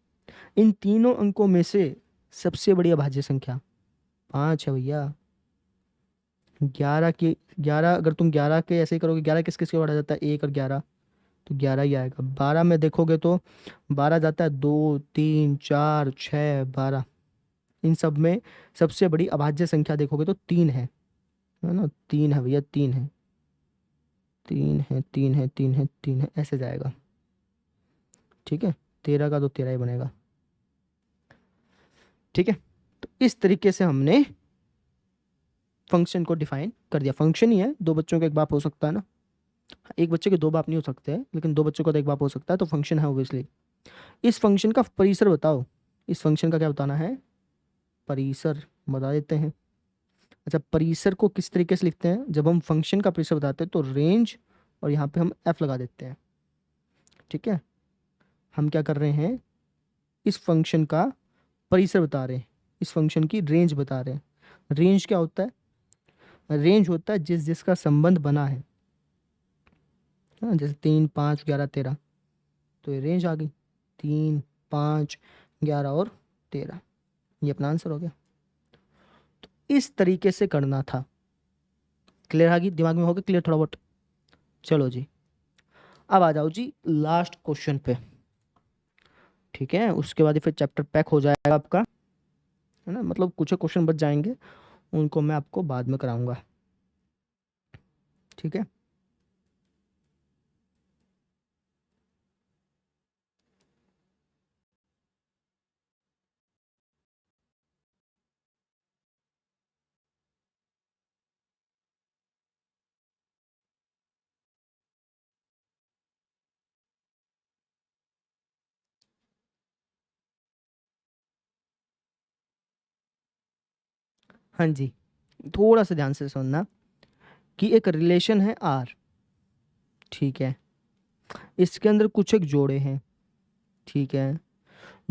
इन तीनों अंकों में से सबसे बड़ी अभाज्य संख्या 5 है भैया। 11 की 11, अगर तुम 11 के ऐसे ही करोगे, 11 किस किस के बढ़ा जाता है? 1 और 11, तो 11 ही आएगा। 12 में देखोगे तो 12 जाता है 2 3 4 6 12। इन सब में सबसे बड़ी अभाज्य संख्या देखोगे तो 3 है ना। 3 है भैया, 3 है, 3 है, 3 है, 3 है, 3 है, ऐसे जाएगा, ठीक है। 13 का तो 13 ही बनेगा, ठीक है। तो इस तरीके से हमने फंक्शन को डिफाइन कर दिया। फंक्शन ही है, दो बच्चों का एक बाप हो सकता है ना, एक बच्चे के दो बाप नहीं हो सकते, लेकिन दो बच्चों का तो एक बाप हो सकता है, तो फंक्शन है ऑब्वियसली। इस फंक्शन का परिसर बताओ। इस फंक्शन का क्या बताना है? परिसर बता देते हैं। अच्छा, परिसर को किस तरीके से लिखते हैं? जब हम फंक्शन का परिसर बताते हैं तो रेंज और यहाँ पे हम एफ लगा देते हैं, ठीक है। हम क्या कर रहे हैं? इस फंक्शन का परिसर बता रहे हैं, इस फंक्शन की रेंज बता रहे हैं। रेंज क्या होता है? रेंज होता है जिस जिसका संबंध बना है, हाँ, जैसे 3 5 11 13, तो ये रेंज आ गई, 3 5 11 और 13, ये अपना आंसर हो गया। तो इस तरीके से करना था। क्लियर आ गई? दिमाग में हो गया क्लियर थोड़ा बहुत? चलो जी, अब आ जाओ जी लास्ट क्वेश्चन पे, ठीक है। उसके बाद ही फिर चैप्टर पैक हो जाएगा आपका, है ना। मतलब कुछ क्वेश्चन बच जाएंगे, उनको मैं आपको बाद में कराऊंगा, ठीक है। हाँ जी, थोड़ा सा ध्यान से सुनना कि एक रिलेशन है आर, ठीक है। इसके अंदर कुछ एक जोड़े हैं, ठीक है।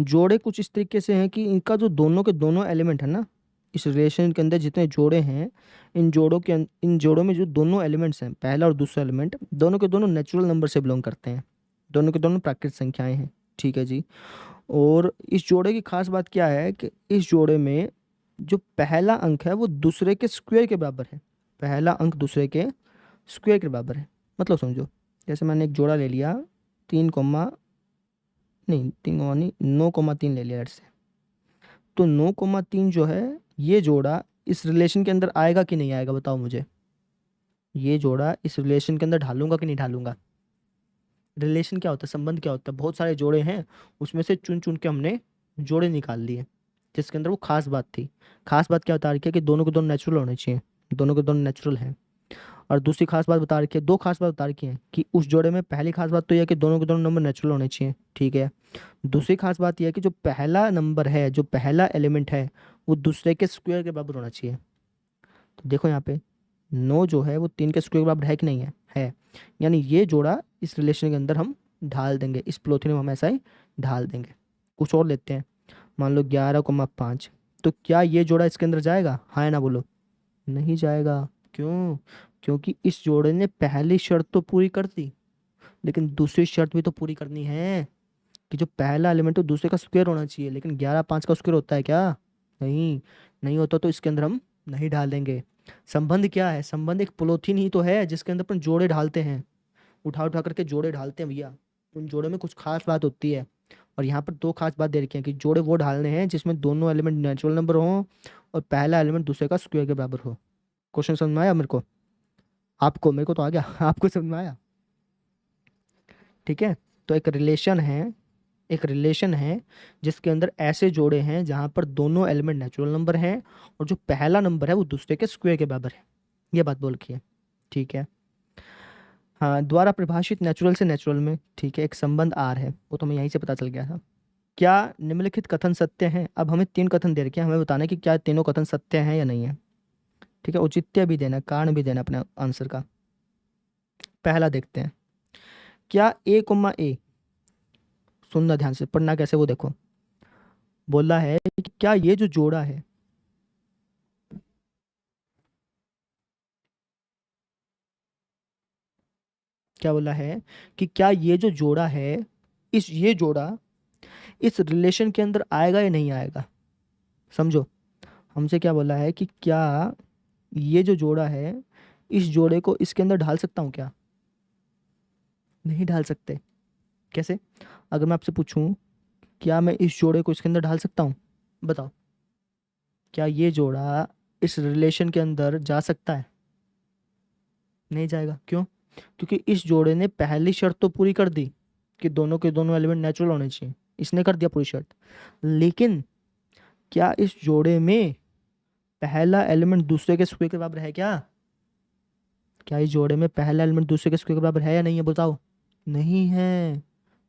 जोड़े कुछ इस तरीके से हैं कि इनका जो दोनों के दोनों एलिमेंट है ना, इस रिलेशन के अंदर जितने जोड़े हैं, इन जोड़ों में जो दोनों एलिमेंट्स हैं, पहला और दूसरा एलिमेंट, दोनों के दोनों नेचुरल नंबर से बिलोंग करते हैं, दोनों के दोनों प्राकृतिक संख्याएं हैं, ठीक है जी। और इस जोड़े की खास बात क्या है कि इस जोड़े में जो पहला अंक है वो दूसरे के स्क्वायर के बराबर है। पहला अंक दूसरे के स्क्वायर के बराबर है। मतलब समझो, जैसे मैंने एक जोड़ा ले लिया 3, 9,3 ले लिया लेट्स से। तो 9,3 जो है, ये जोड़ा इस रिलेशन के अंदर आएगा कि नहीं आएगा, बताओ मुझे। ये जोड़ा इस रिलेशन के अंदर ढालूंगा कि नहीं ढालूंगा। रिलेशन क्या होता है, संबंध क्या होता है, बहुत सारे जोड़े हैं, उसमें से चुन चुन के हमने जोड़े निकाल लिए जिसके अंदर वो खास बात थी। खास बात क्या बता रखी है कि दोनों के दोनों नेचुरल होने चाहिए, दोनों के दोनों नेचुरल हैं। और दूसरी खास बात बता रखी है, दो खास बात बता रखी है कि उस जोड़े में पहली खास बात तो यह है कि दोनों के दोनों नंबर नेचुरल होने चाहिए, ठीक है। दूसरी खास बात यह है कि जो पहला नंबर है, जो पहला एलिमेंट है, वो दूसरे के स्क्वायर के बराबर होना चाहिए। तो देखो यहाँ पे 9 जो है वो 3 के स्क्वायर के बराबर है कि नहीं है। यानी ये जोड़ा इस रिलेशन के अंदर हम ढाल देंगे, इस प्लोथिन में हम ऐसा ही ढाल देंगे। कुछ और लेते हैं, मान लो 11,5। तो क्या ये जोड़ा इसके अंदर जाएगा, हाँ या ना बोलो। नहीं जाएगा। क्यों? क्योंकि इस जोड़े ने पहली शर्त तो पूरी कर दी, लेकिन दूसरी शर्त भी तो पूरी करनी है कि जो पहला एलिमेंट है दूसरे का स्क्वायर होना चाहिए। लेकिन 11,5 का स्क्वायर होता है क्या? नहीं, नहीं होता, तो इसके अंदर हम नहीं डाल देंगे। संबंध क्या है, संबंध एक पोलोथीन ही तो है जिसके अंदर अपन जोड़े ढालते हैं, उठा उठा करके जोड़े ढालते हैं भैया। उन जोड़े में कुछ खास बात होती है, और यहाँ पर दो खास बात दे रखी है कि जोड़े वो ढालने हैं जिसमें दोनों एलिमेंट नेचुरल नंबर हो और पहला एलिमेंट दूसरे का स्क्वायर के बराबर हो। क्वेश्चन समझ में आया मेरे को? आपको? मेरे को तो आ गया आपको समझ में आया? ठीक है। तो एक रिलेशन है, एक रिलेशन है जिसके अंदर ऐसे जोड़े हैं जहां पर दोनों एलिमेंट नेचुरल नंबर हैं और जो पहला नंबर है वो दूसरे के स्क्वायर के बराबर है। ये बात बोल रखी है, ठीक है। हाँ, द्वारा परिभाषित नेचुरल से नेचुरल में, ठीक है, एक संबंध आर है, वो तो हमें यहीं से पता चल गया था। क्या निम्नलिखित कथन सत्य हैं? अब हमें 3 कथन दे रखे हैं, हमें बताना है कि क्या तीनों कथन सत्य हैं या नहीं है, ठीक है। औचित्य भी देना, कारण भी देना अपने आंसर का। पहला देखते हैं, क्या ए, सुनना ध्यान से, पढ़ना कैसे वो देखो। बोला है कि क्या ये जो जोड़ा है, क्या बोला है कि क्या ये जो जोड़ा है, ये जोड़ा इस रिलेशन के अंदर आएगा या नहीं आएगा। समझो, हमसे क्या बोला है कि क्या ये जो जोड़ा है, इस जोड़े को इसके अंदर ढाल सकता हूँ क्या? नहीं ढाल सकते। कैसे? अगर मैं आपसे पूछूं क्या मैं इस जोड़े को इसके अंदर ढाल सकता हूँ, बताओ। क्या ये जोड़ा इस रिलेशन के अंदर जा सकता है? नहीं जाएगा। क्यों? क्योंकि इस जोड़े ने पहली शर्त तो पूरी कर दी कि दोनों के दोनों एलिमेंट नेचुरल होने चाहिए, इसने कर दिया पूरी शर्त। लेकिन क्या इस जोड़े में पहला एलिमेंट दूसरे के स्क्वायर के बराबर है क्या? क्या इस जोड़े में पहला एलिमेंट दूसरे के स्क्वायर के बराबर है या नहीं है, बताओ। नहीं है।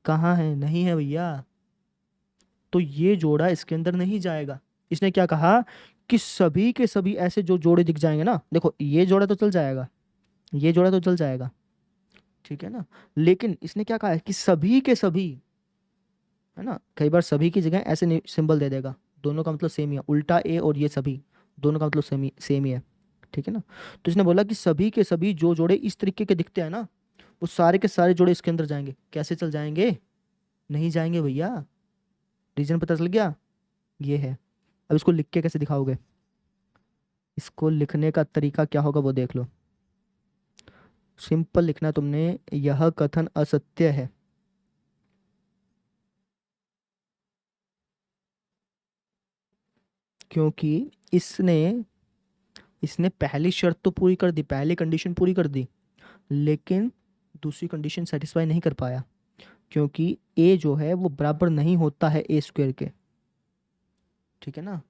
कहाँ है? नहीं है भैया। तो ये जोड़ा इसके अंदर नहीं जाएगा। इसने क्या कहा कि सभी के सभी ऐसे जो जोड़े दिख जाएंगे ना, देखो ये जोड़ा तो चल जाएगा, ये जोड़ा तो चल जाएगा, ठीक है ना। लेकिन इसने क्या कहा है कि सभी के सभी, है ना, कई बार सभी की जगह ऐसे सिंबल दे देगा, दोनों का मतलब सेम ही है, उल्टा ए और ये सभी, दोनों का मतलब सेम ही है, ठीक है ना। तो इसने बोला कि सभी के सभी जो जोड़े इस तरीके के दिखते हैं ना, वो सारे के सारे जोड़े इसके अंदर जाएंगे। कैसे चल जाएंगे? नहीं जाएंगे भैया। रीजन पता चल गया? ये है। अब इसको लिख के कैसे दिखाओगे? इसको लिखने का तरीका क्या होगा वो देख लो। सिंपल लिखना तुमने, यह कथन असत्य है। क्योंकि इसने इसने पहली शर्त तो पूरी कर दी, पहली कंडीशन पूरी कर दी, लेकिन दूसरी कंडीशन सेटिस्फाई नहीं कर पाया, क्योंकि ए जो है वो बराबर नहीं होता है ए स्क्वायर के, ठीक है ना।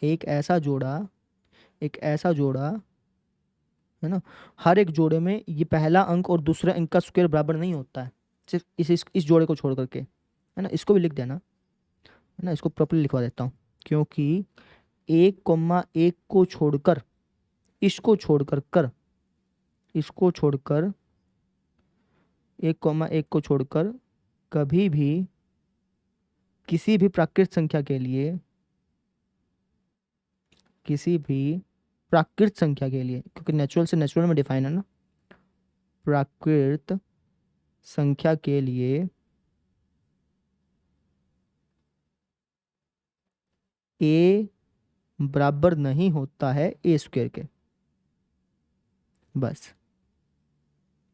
एक ऐसा जोड़ा, एक ऐसा जोड़ा, है ना, हर एक जोड़े में ये पहला अंक और दूसरे अंक का स्क्वायर बराबर नहीं होता है, सिर्फ इस जोड़े को छोड़ करके, है ना। इसको भी लिख देना, है ना, इसको प्रॉपर्ली लिखवा देता हूँ। क्योंकि 1,1 को छोड़कर, इसको छोड़कर कर, इसको छोड़कर, 1,1 को छोड़कर कभी भी किसी भी प्राकृत संख्या के लिए, किसी भी प्राकृत संख्या के लिए, क्योंकि नेचुरल से नेचुरल में डिफाइन है ना, प्राकृत संख्या के लिए ए बराबर नहीं होता है ए स्क्वायर के, बस,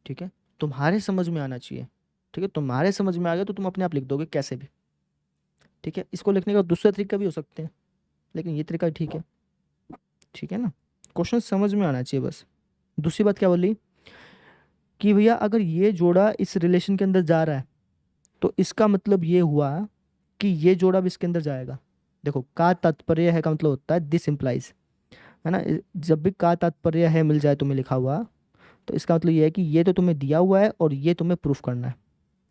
ठीक है। तुम्हारे समझ में आना चाहिए, ठीक है, तुम्हारे समझ में आ गया तो तुम अपने आप लिख दोगे कैसे भी। ठीक है, इसको लिखने का दूसरा तरीका भी हो सकते हैं, लेकिन ये तरीका ठीक है। ठीक है ना, क्वेश्चन समझ में आना चाहिए बस। दूसरी बात क्या बोली कि भैया अगर ये जोड़ा इस रिलेशन के अंदर जा रहा है तो इसका मतलब ये हुआ कि ये जोड़ा भी इसके अंदर जाएगा। देखो, का तात्पर्य है का मतलब होता है दिस इम्प्लाइज, है ना। जब भी का तात्पर्य है मिल जाए तुम्हें लिखा हुआ, तो इसका मतलब ये है कि ये तो तुम्हें दिया हुआ है और ये तुम्हें प्रूफ करना है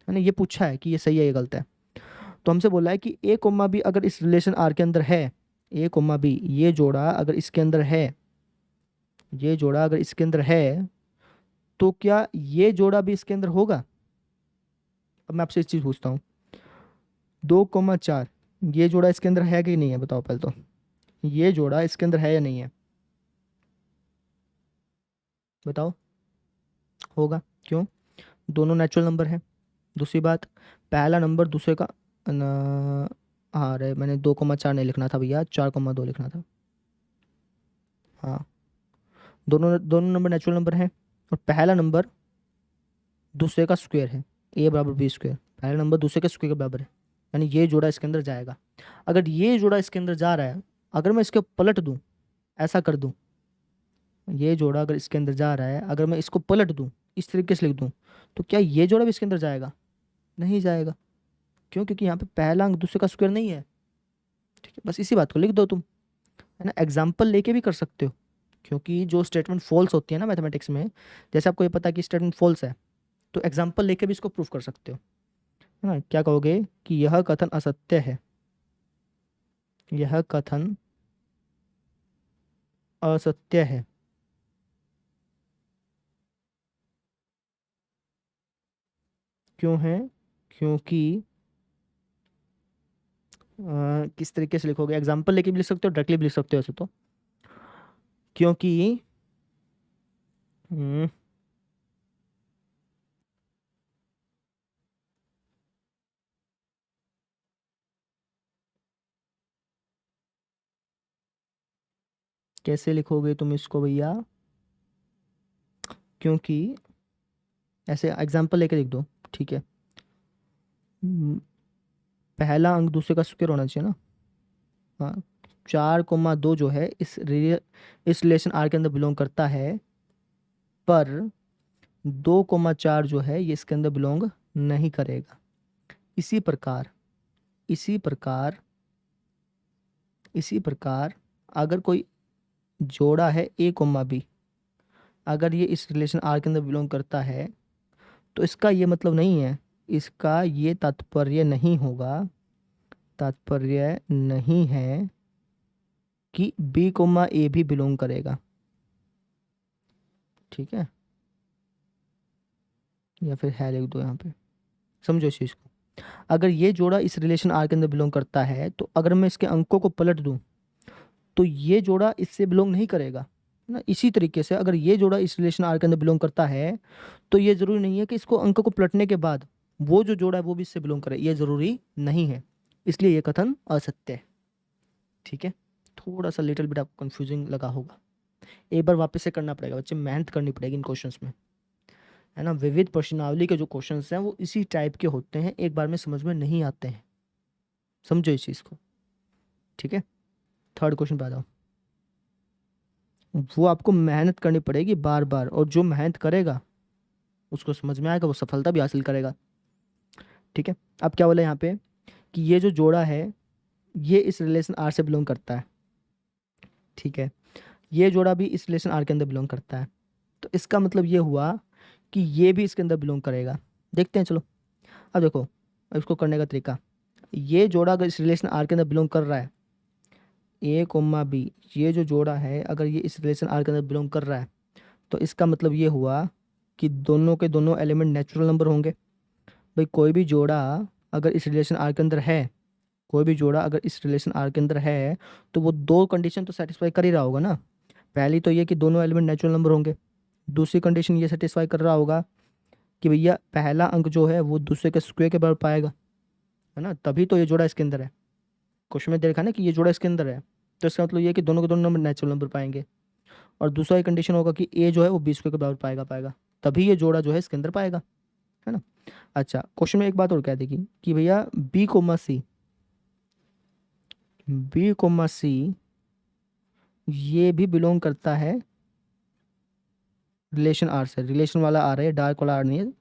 ना। ये पूछा है कि ये सही है ये गलत है। तो हमसे बोला है कि ए कोमा बी अगर इस रिलेशन आर के अंदर है, ए कोमा बी ये जोड़ा अगर इसके अंदर है, ये जोड़ा अगर इसके अंदर है, तो क्या ये जोड़ा भी इसके अंदर होगा। अब मैं आपसे इस चीज पूछता हूँ, 2,4 ये जोड़ा इसके अंदर है कि नहीं है, बताओ पहले तो। ये जोड़ा इसके अंदर है या नहीं है, बताओ। होगा, क्यों, दोनों नेचुरल नंबर है। दूसरी बात, पहला नंबर दूसरे का न, हाँ अरे मैंने 2,4 नहीं लिखना था भैया, 4,2 लिखना था। हाँ, दोनों दोनों नंबर नेचुरल नंबर हैं, और पहला नंबर दूसरे का स्क्वायर है, ए बराबर बी स्क्वायर, पहला नंबर दूसरे के स्क्वायर के बराबर है, यानी ये जोड़ा इसके अंदर जाएगा। अगर ये जोड़ा इसके अंदर जा रहा है, अगर मैं इसको पलट दूं, ऐसा कर दूं, ये जोड़ा अगर इसके अंदर जा रहा है, अगर मैं इसको पलट दूं, इस तरीके से लिख दूं, तो क्या ये जोड़ा भी इसके अंदर जाएगा, नहीं जाएगा। क्यों, क्योंकि यहाँ पे पहला अंक दूसरे का स्क्वायर नहीं है। ठीक है, बस इसी बात को लिख दो तुम, है ना। एग्जाम्पल लेके भी कर सकते हो, क्योंकि जो स्टेटमेंट फॉल्स होती है ना मैथमेटिक्स में, जैसे आपको ये पता है कि स्टेटमेंट फॉल्स है, तो एग्जाम्पल लेके भी इसको प्रूफ कर सकते हो, है ना। क्या कहोगे कि यह कथन असत्य है, यह कथन असत्य है। क्यों है, क्योंकि किस तरीके से लिखोगे, एग्जाम्पल लेके भी लिख सकते हो, डायरेक्टली भी लिख सकते हो ऐसे तो। क्योंकि हम्म, कैसे लिखोगे तुम इसको भैया, क्योंकि ऐसे एग्जाम्पल लेके लिख दो, ठीक है। हम्म, पहला अंक दूसरे का स्क्वायर होना चाहिए ना। हाँ, 4,2 जो है इस रिलेशन आर के अंदर बिलोंग करता है, पर 2,4 जो है ये इसके अंदर बिलोंग नहीं करेगा। इसी प्रकार, इसी प्रकार, इसी प्रकार अगर कोई जोड़ा है ए कोमा बी, अगर ये इस रिलेशन आर के अंदर बिलोंग करता है, तो इसका ये मतलब नहीं है, इसका ये तात्पर्य नहीं होगा, तात्पर्य नहीं है कि बी कोमा ए भी बिलोंग करेगा। ठीक है, या फिर है लिख दो यहाँ पे, समझो इस चीज़ को। अगर ये जोड़ा इस रिलेशन आर के अंदर बिलोंग करता है, तो अगर मैं इसके अंकों को पलट दूं, तो ये जोड़ा इससे बिलोंग नहीं करेगा, है ना। इसी तरीके से अगर ये जोड़ा इस रिलेशन आर के अंदर बिलोंग करता है, तो ये जरूरी नहीं है कि इसको अंकों को पलटने के बाद वो जो जोड़ा है वो भी इससे बिलोंग करे, ये जरूरी नहीं है। इसलिए ये कथन असत्य है। ठीक है, थोड़ा सा लिटिल बिट आपको कंफ्यूजिंग लगा होगा, एक बार वापस से करना पड़ेगा बच्चे, मेहनत करनी पड़ेगी इन क्वेश्चंस में, है ना। विविध प्रश्नावली के जो क्वेश्चंस हैं वो इसी टाइप के होते हैं, एक बार में समझ में नहीं आते हैं, समझो इस चीज़ को। ठीक है, थर्ड क्वेश्चन पे आ जाओ। वो आपको मेहनत करनी पड़ेगी बार बार, और जो मेहनत करेगा उसको समझ में आएगा, वो सफलता भी हासिल करेगा। ठीक है, अब क्या बोला यहाँ पे कि ये जो जोड़ा है ये इस रिलेशन आर से बिलोंग करता है। ठीक है, ये जोड़ा भी इस रिलेशन आर के अंदर बिलोंग करता है, तो इसका मतलब ये हुआ कि ये भी इसके अंदर बिलोंग करेगा। देखते हैं, चलो। अब देखो, अब इसको करने का तरीका, ये जोड़ा अगर इस रिलेशन आर के अंदर बिलोंग कर रहा है, ए कोमा बी, ये जो जोड़ा है अगर ये इस रिलेशन आर के अंदर बिलोंग कर रहा है, तो इसका मतलब ये हुआ कि दोनों के दोनों एलिमेंट नेचुरल नंबर होंगे। भाई कोई भी जोड़ा अगर इस रिलेशन आर के अंदर है, कोई भी जोड़ा अगर इस रिलेशन आर के अंदर है, तो वो दो कंडीशन तो सेटिस्फाई कर ही रहा होगा ना। पहली तो ये कि दोनों एलिमेंट नेचुरल नंबर होंगे, दूसरी कंडीशन ये सेटिस्फाई कर रहा होगा कि भैया पहला अंक जो है वो दूसरे के स्क्वायर के बराबर पाएगा, है ना। तभी तो ये जोड़ा इसके अंदर है, क्वेश्चन में देखा ना कि ये जोड़ा इसके अंदर है, तो इसका मतलब ये है कि दोनों के दोनों नंबर नेचुरल नंबर पाएंगे। और दूसरा एक कंडीशन होगा कि ए जो है वो बी स्क्वायर के बराबर पाएगा, तभी ये जोड़ा जो है इसके अंदर पाएगा, है ना। अच्छा, क्वेश्चन में एक बात और क्या देखी कि भैया B comma C, B comma C ये भी बिलोंग करता है रिलेशन आर से। रिलेशन वाला आ रहा है, डार्क वाला आ नहीं है,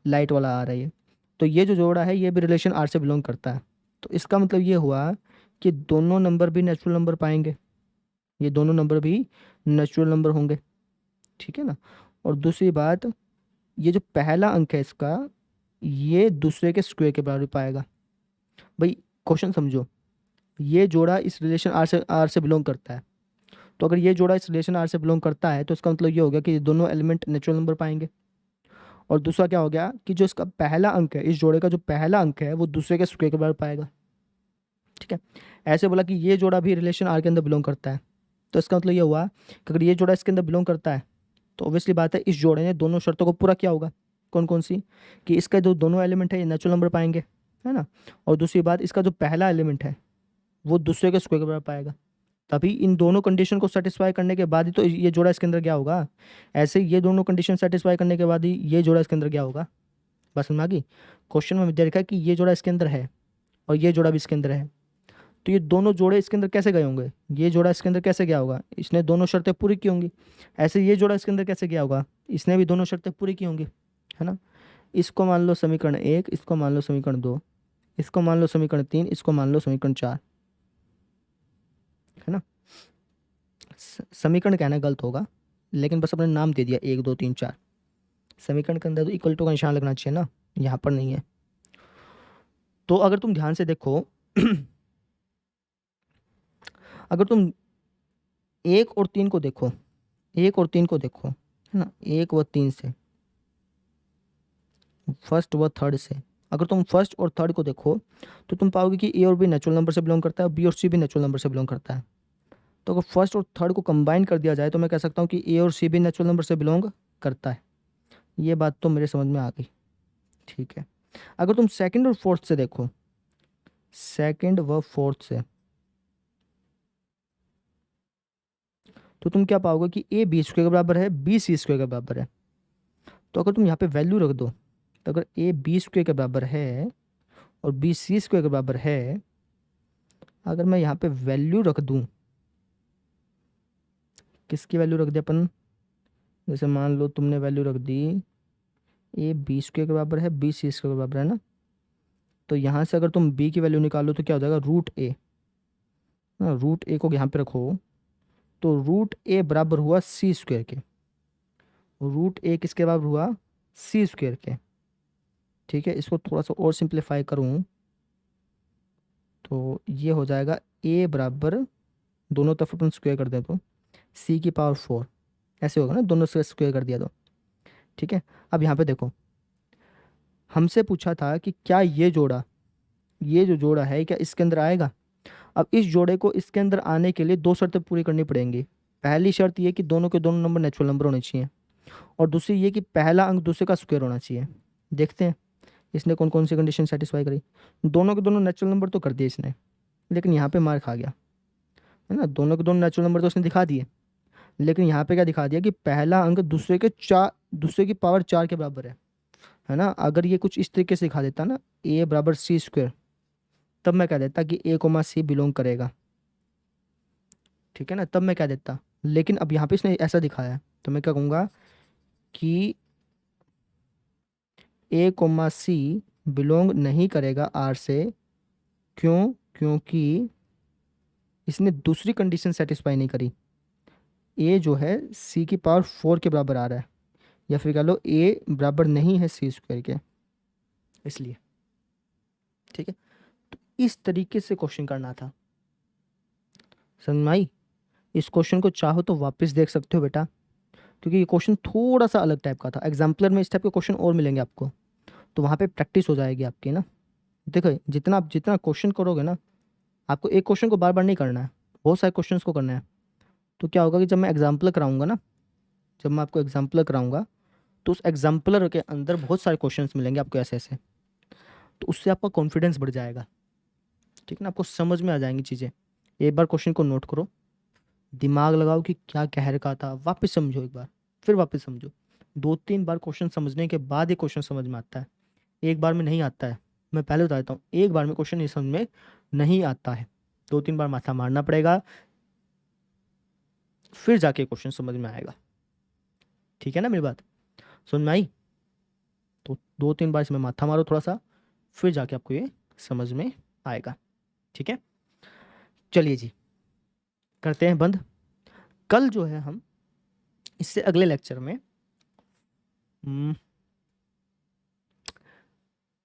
लाइट वाला आ रहा है। तो ये जो जोड़ा है ये भी रिलेशन आर से बिलोंग करता है। तो इसका मतलब ये हुआ कि दोनों नंबर भी नेचुरल नंबर पाएंगे, ये दोनों नंबर भी नेचुरल नंबर होंगे, ठीक है ना। और दूसरी बात, ये जो पहला अंक है इसका, ये दूसरे के स्क्वायर के बराबर पाएगा। भाई क्वेश्चन समझो, ये जोड़ा इस रिलेशन आर से बिलोंग करता है। तो अगर ये जोड़ा इस रिलेशन आर से बिलोंग करता है तो इसका मतलब ये हो गया कि ये दोनों एलिमेंट नेचुरल नंबर पाएंगे। और दूसरा क्या हो गया कि जो इसका पहला अंक है, इस जोड़े का जो पहला अंक है वो दूसरे के स्क्वायर के बराबर पाएगा, ठीक है। ऐसे बोला कि ये जोड़ा भी रिलेशन आर के अंदर बिलोंग करता है। तो इसका मतलब ये हुआ कि अगर ये जोड़ा इसके अंदर बिलोंग करता है तो ऑब्वियसली बात है इस जोड़े ने दोनों शर्तों को पूरा किया होगा। कौन कौन सी? कि इसका जो दोनों एलिमेंट है ये नेचुरल नंबर पाएंगे, है ना। और दूसरी बात, इसका जो पहला एलिमेंट है वो दूसरे के स्क्वायर के बराबर पाएगा। तभी इन दोनों कंडीशन को सेटिस्फाई करने के बाद ही तो ये जोड़ा इसके अंदर क्या होगा। ऐसे ही ये दोनों कंडीशन सेटिस्फाई करने के बाद ही ये जोड़ा इसके अंदर क्या होगा। बस समझ में आ गई। क्वेश्चन में दे रखा है कि ये जोड़ा इसके अंदर है और ये जोड़ा भी इसके अंदर है, तो ये दोनों जोड़े इसके अंदर कैसे गए होंगे, ये जोड़ा इसके अंदर कैसे गया होगा, इसने दोनों शर्तें पूरी की होंगी। ऐसे ये जोड़ा इसके अंदर कैसे गया होगा, इसने भी दोनों शर्तें पूरी की होंगी, है ना। इसको मान लो समीकरण 1, इसको मान लो समीकरण 2, इसको मान लो समीकरण 3, इसको मान लो समीकरण 4, है ना। समीकरण कहना गलत होगा, लेकिन बस अपने नाम दे दिया 1 2 3 4। समीकरण के अंदर तो इक्वल टू का निशान लगना चाहिए ना, यहाँ पर नहीं है। तो अगर तुम ध्यान से देखो अगर तुम 1 और 3 को देखो, 1 और 3 को देखो, है ना, 1 व 3 से, फर्स्ट व थर्ड से, अगर तुम फर्स्ट और थर्ड को देखो तो तुम पाओगे कि ए और बी नेचुरल नंबर से बिलोंग करता है, बी और सी भी नेचुरल नंबर से बिलोंग करता है। तो अगर फर्स्ट और थर्ड को कंबाइन कर दिया जाए तो मैं कह सकता हूँ कि ए और सी भी नेचुरल नंबर से बिलोंग करता है। ये बात तो मेरे समझ में आ गई, ठीक है। अगर तुम सेकंड और फोर्थ से देखो, सेकंड व फोर्थ से, तो तुम क्या पाओगे कि ए बी स्क्वायर के बराबर है, बी सी स्क्वायर के बराबर है। तो अगर तुम यहाँ पे वैल्यू रख दो, तो अगर ए बी स्क्वायर के बराबर है और बी सी स्क्वायर के बराबर है, अगर मैं यहाँ पे वैल्यू रख दूँ, किसकी वैल्यू रख दी अपन, जैसे मान लो तुमने वैल्यू रख दी ए बी स्क्वायर के बराबर है, बी सी स्क्वायर के बराबर है ना। तो यहाँ से अगर तुम बी की वैल्यू निकालो तो क्या हो जाएगा, रूट ए, रूट ए को यहाँ पे रखो तो रूट ए बराबर हुआ सी स्क्वायर के, रूट ए किसके बराबर हुआ, सी स्क्वायर के, ठीक है। इसको थोड़ा सा और सिंप्लीफाई करूँ तो ये हो जाएगा ए बराबर, दोनों तरफ अपन स्क्वायर कर दें तो सी की पावर 4, ऐसे होगा ना, दोनों से स्क्वायर कर दिया तो, ठीक है। अब यहाँ पे देखो, हमसे पूछा था कि क्या ये जोड़ा, ये जो जोड़ा है क्या इसके अंदर आएगा। अब इस जोड़े को इसके अंदर आने के लिए दो शर्तें पूरी करनी पड़ेंगी। पहली शर्त ये कि दोनों के दोनों नंबर नेचुरल नंबर होने चाहिए, और दूसरी ये कि पहला अंक दूसरे का स्क्वायर होना चाहिए। देखते हैं इसने कौन कौन सी कंडीशन सेटिस्फाई करी। दोनों के दोनों नेचुरल नंबर तो कर दिए इसने, लेकिन यहाँ पे मार खा गया, है ना। दोनों के दोनों नेचुरल नंबर तो उसने दिखा दिए, लेकिन यहाँ पे क्या दिखा दिया कि पहला अंक दूसरे की पावर 4 के बराबर है ना। अगर ये कुछ इस तरीके से दिखा देता ना, ए बराबर सी स्क्वायर, तब मैं कह देता कि ए कोमा सी बिलोंग करेगा, ठीक है ना, तब मैं कह देता। लेकिन अब यहाँ पे इसने ऐसा दिखाया है तो मैं क्या कहूँगा कि ए कोमा सी बिलोंग नहीं करेगा आर से। क्यों? क्योंकि इसने दूसरी कंडीशन सेटिस्फाई नहीं करी, ए जो है सी की पावर 4 के बराबर आ रहा है, या फिर कह लो ए बराबर नहीं है सी स्क्वायर के, इसलिए, ठीक है। तो इस तरीके से क्वेश्चन करना था, समझ में आई। इस क्वेश्चन को चाहो तो वापस देख सकते हो बेटा, क्योंकि ये क्वेश्चन थोड़ा सा अलग टाइप का था। एग्जाम्पलर में इस टाइप के क्वेश्चन और मिलेंगे आपको, तो वहाँ पे प्रैक्टिस हो जाएगी आपकी ना। देखो जितना आप जितना क्वेश्चन करोगे ना, आपको एक क्वेश्चन को बार बार नहीं करना है, बहुत सारे क्वेश्चंस को करना है। तो क्या होगा कि जब मैं एग्जाम्पल कराऊंगा ना, जब मैं आपको एग्जाम्पलर कराऊंगा तो उस एग्जाम्पलर के अंदर बहुत सारे क्वेश्चंस मिलेंगे आपको ऐसे ऐसे, तो उससे आपका कॉन्फिडेंस बढ़ जाएगा, ठीक है ना। आपको समझ में आ जाएंगी चीज़ें। एक बार क्वेश्चन को नोट करो, दिमाग लगाओ कि क्या कह रखा था, वापस समझो एक बार, फिर वापस समझो। 2-3 बार क्वेश्चन समझने के बाद ये क्वेश्चन समझ में आता है। एक बार में नहीं आता है, मैं पहले बता देता हूँ, एक बार में क्वेश्चन ये समझ में नहीं आता है, 2-3 बार माथा मारना पड़ेगा, फिर जाके क्वेश्चन समझ में आएगा। ठीक है ना मेरी बात, समझ में आई? तो 2-3 बार इसमें माथा मारो थोड़ा सा, फिर जाके आपको ये समझ में आएगा। ठीक है, चलिए जी करते हैं बंद। कल जो है हम इससे अगले लेक्चर में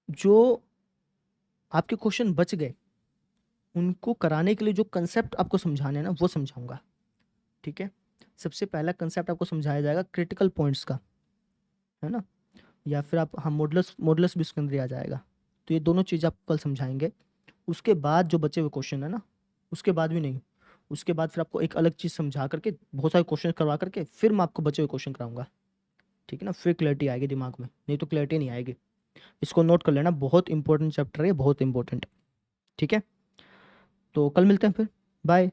जो आपके क्वेश्चन बच गए उनको कराने के लिए जो कंसेप्ट आपको समझाने हैं ना वो समझाऊंगा। ठीक है, सबसे पहला कंसेप्ट आपको समझाया जाएगा क्रिटिकल पॉइंट्स का, है ना, या फिर आप हम मॉडुलस मॉडुलस भी उसके अंदर ही आ जाएगा। तो ये दोनों चीज़ आपको कल समझाएंगे। उसके बाद जो बचे हुए क्वेश्चन है ना, उसके बाद भी नहीं, उसके बाद फिर आपको एक अलग चीज़ समझा करके बहुत सारे क्वेश्चन करवा करके फिर मैं आपको बचे हुए क्वेश्चन कराऊंगा। ठीक है ना, फिर क्लैरिटी आएगी दिमाग में, नहीं तो क्लैरिटी नहीं आएगी। इसको नोट कर लेना, बहुत इंपॉर्टेंट चैप्टर है, बहुत इंपॉर्टेंट। ठीक है, तो कल मिलते हैं फिर, बाय।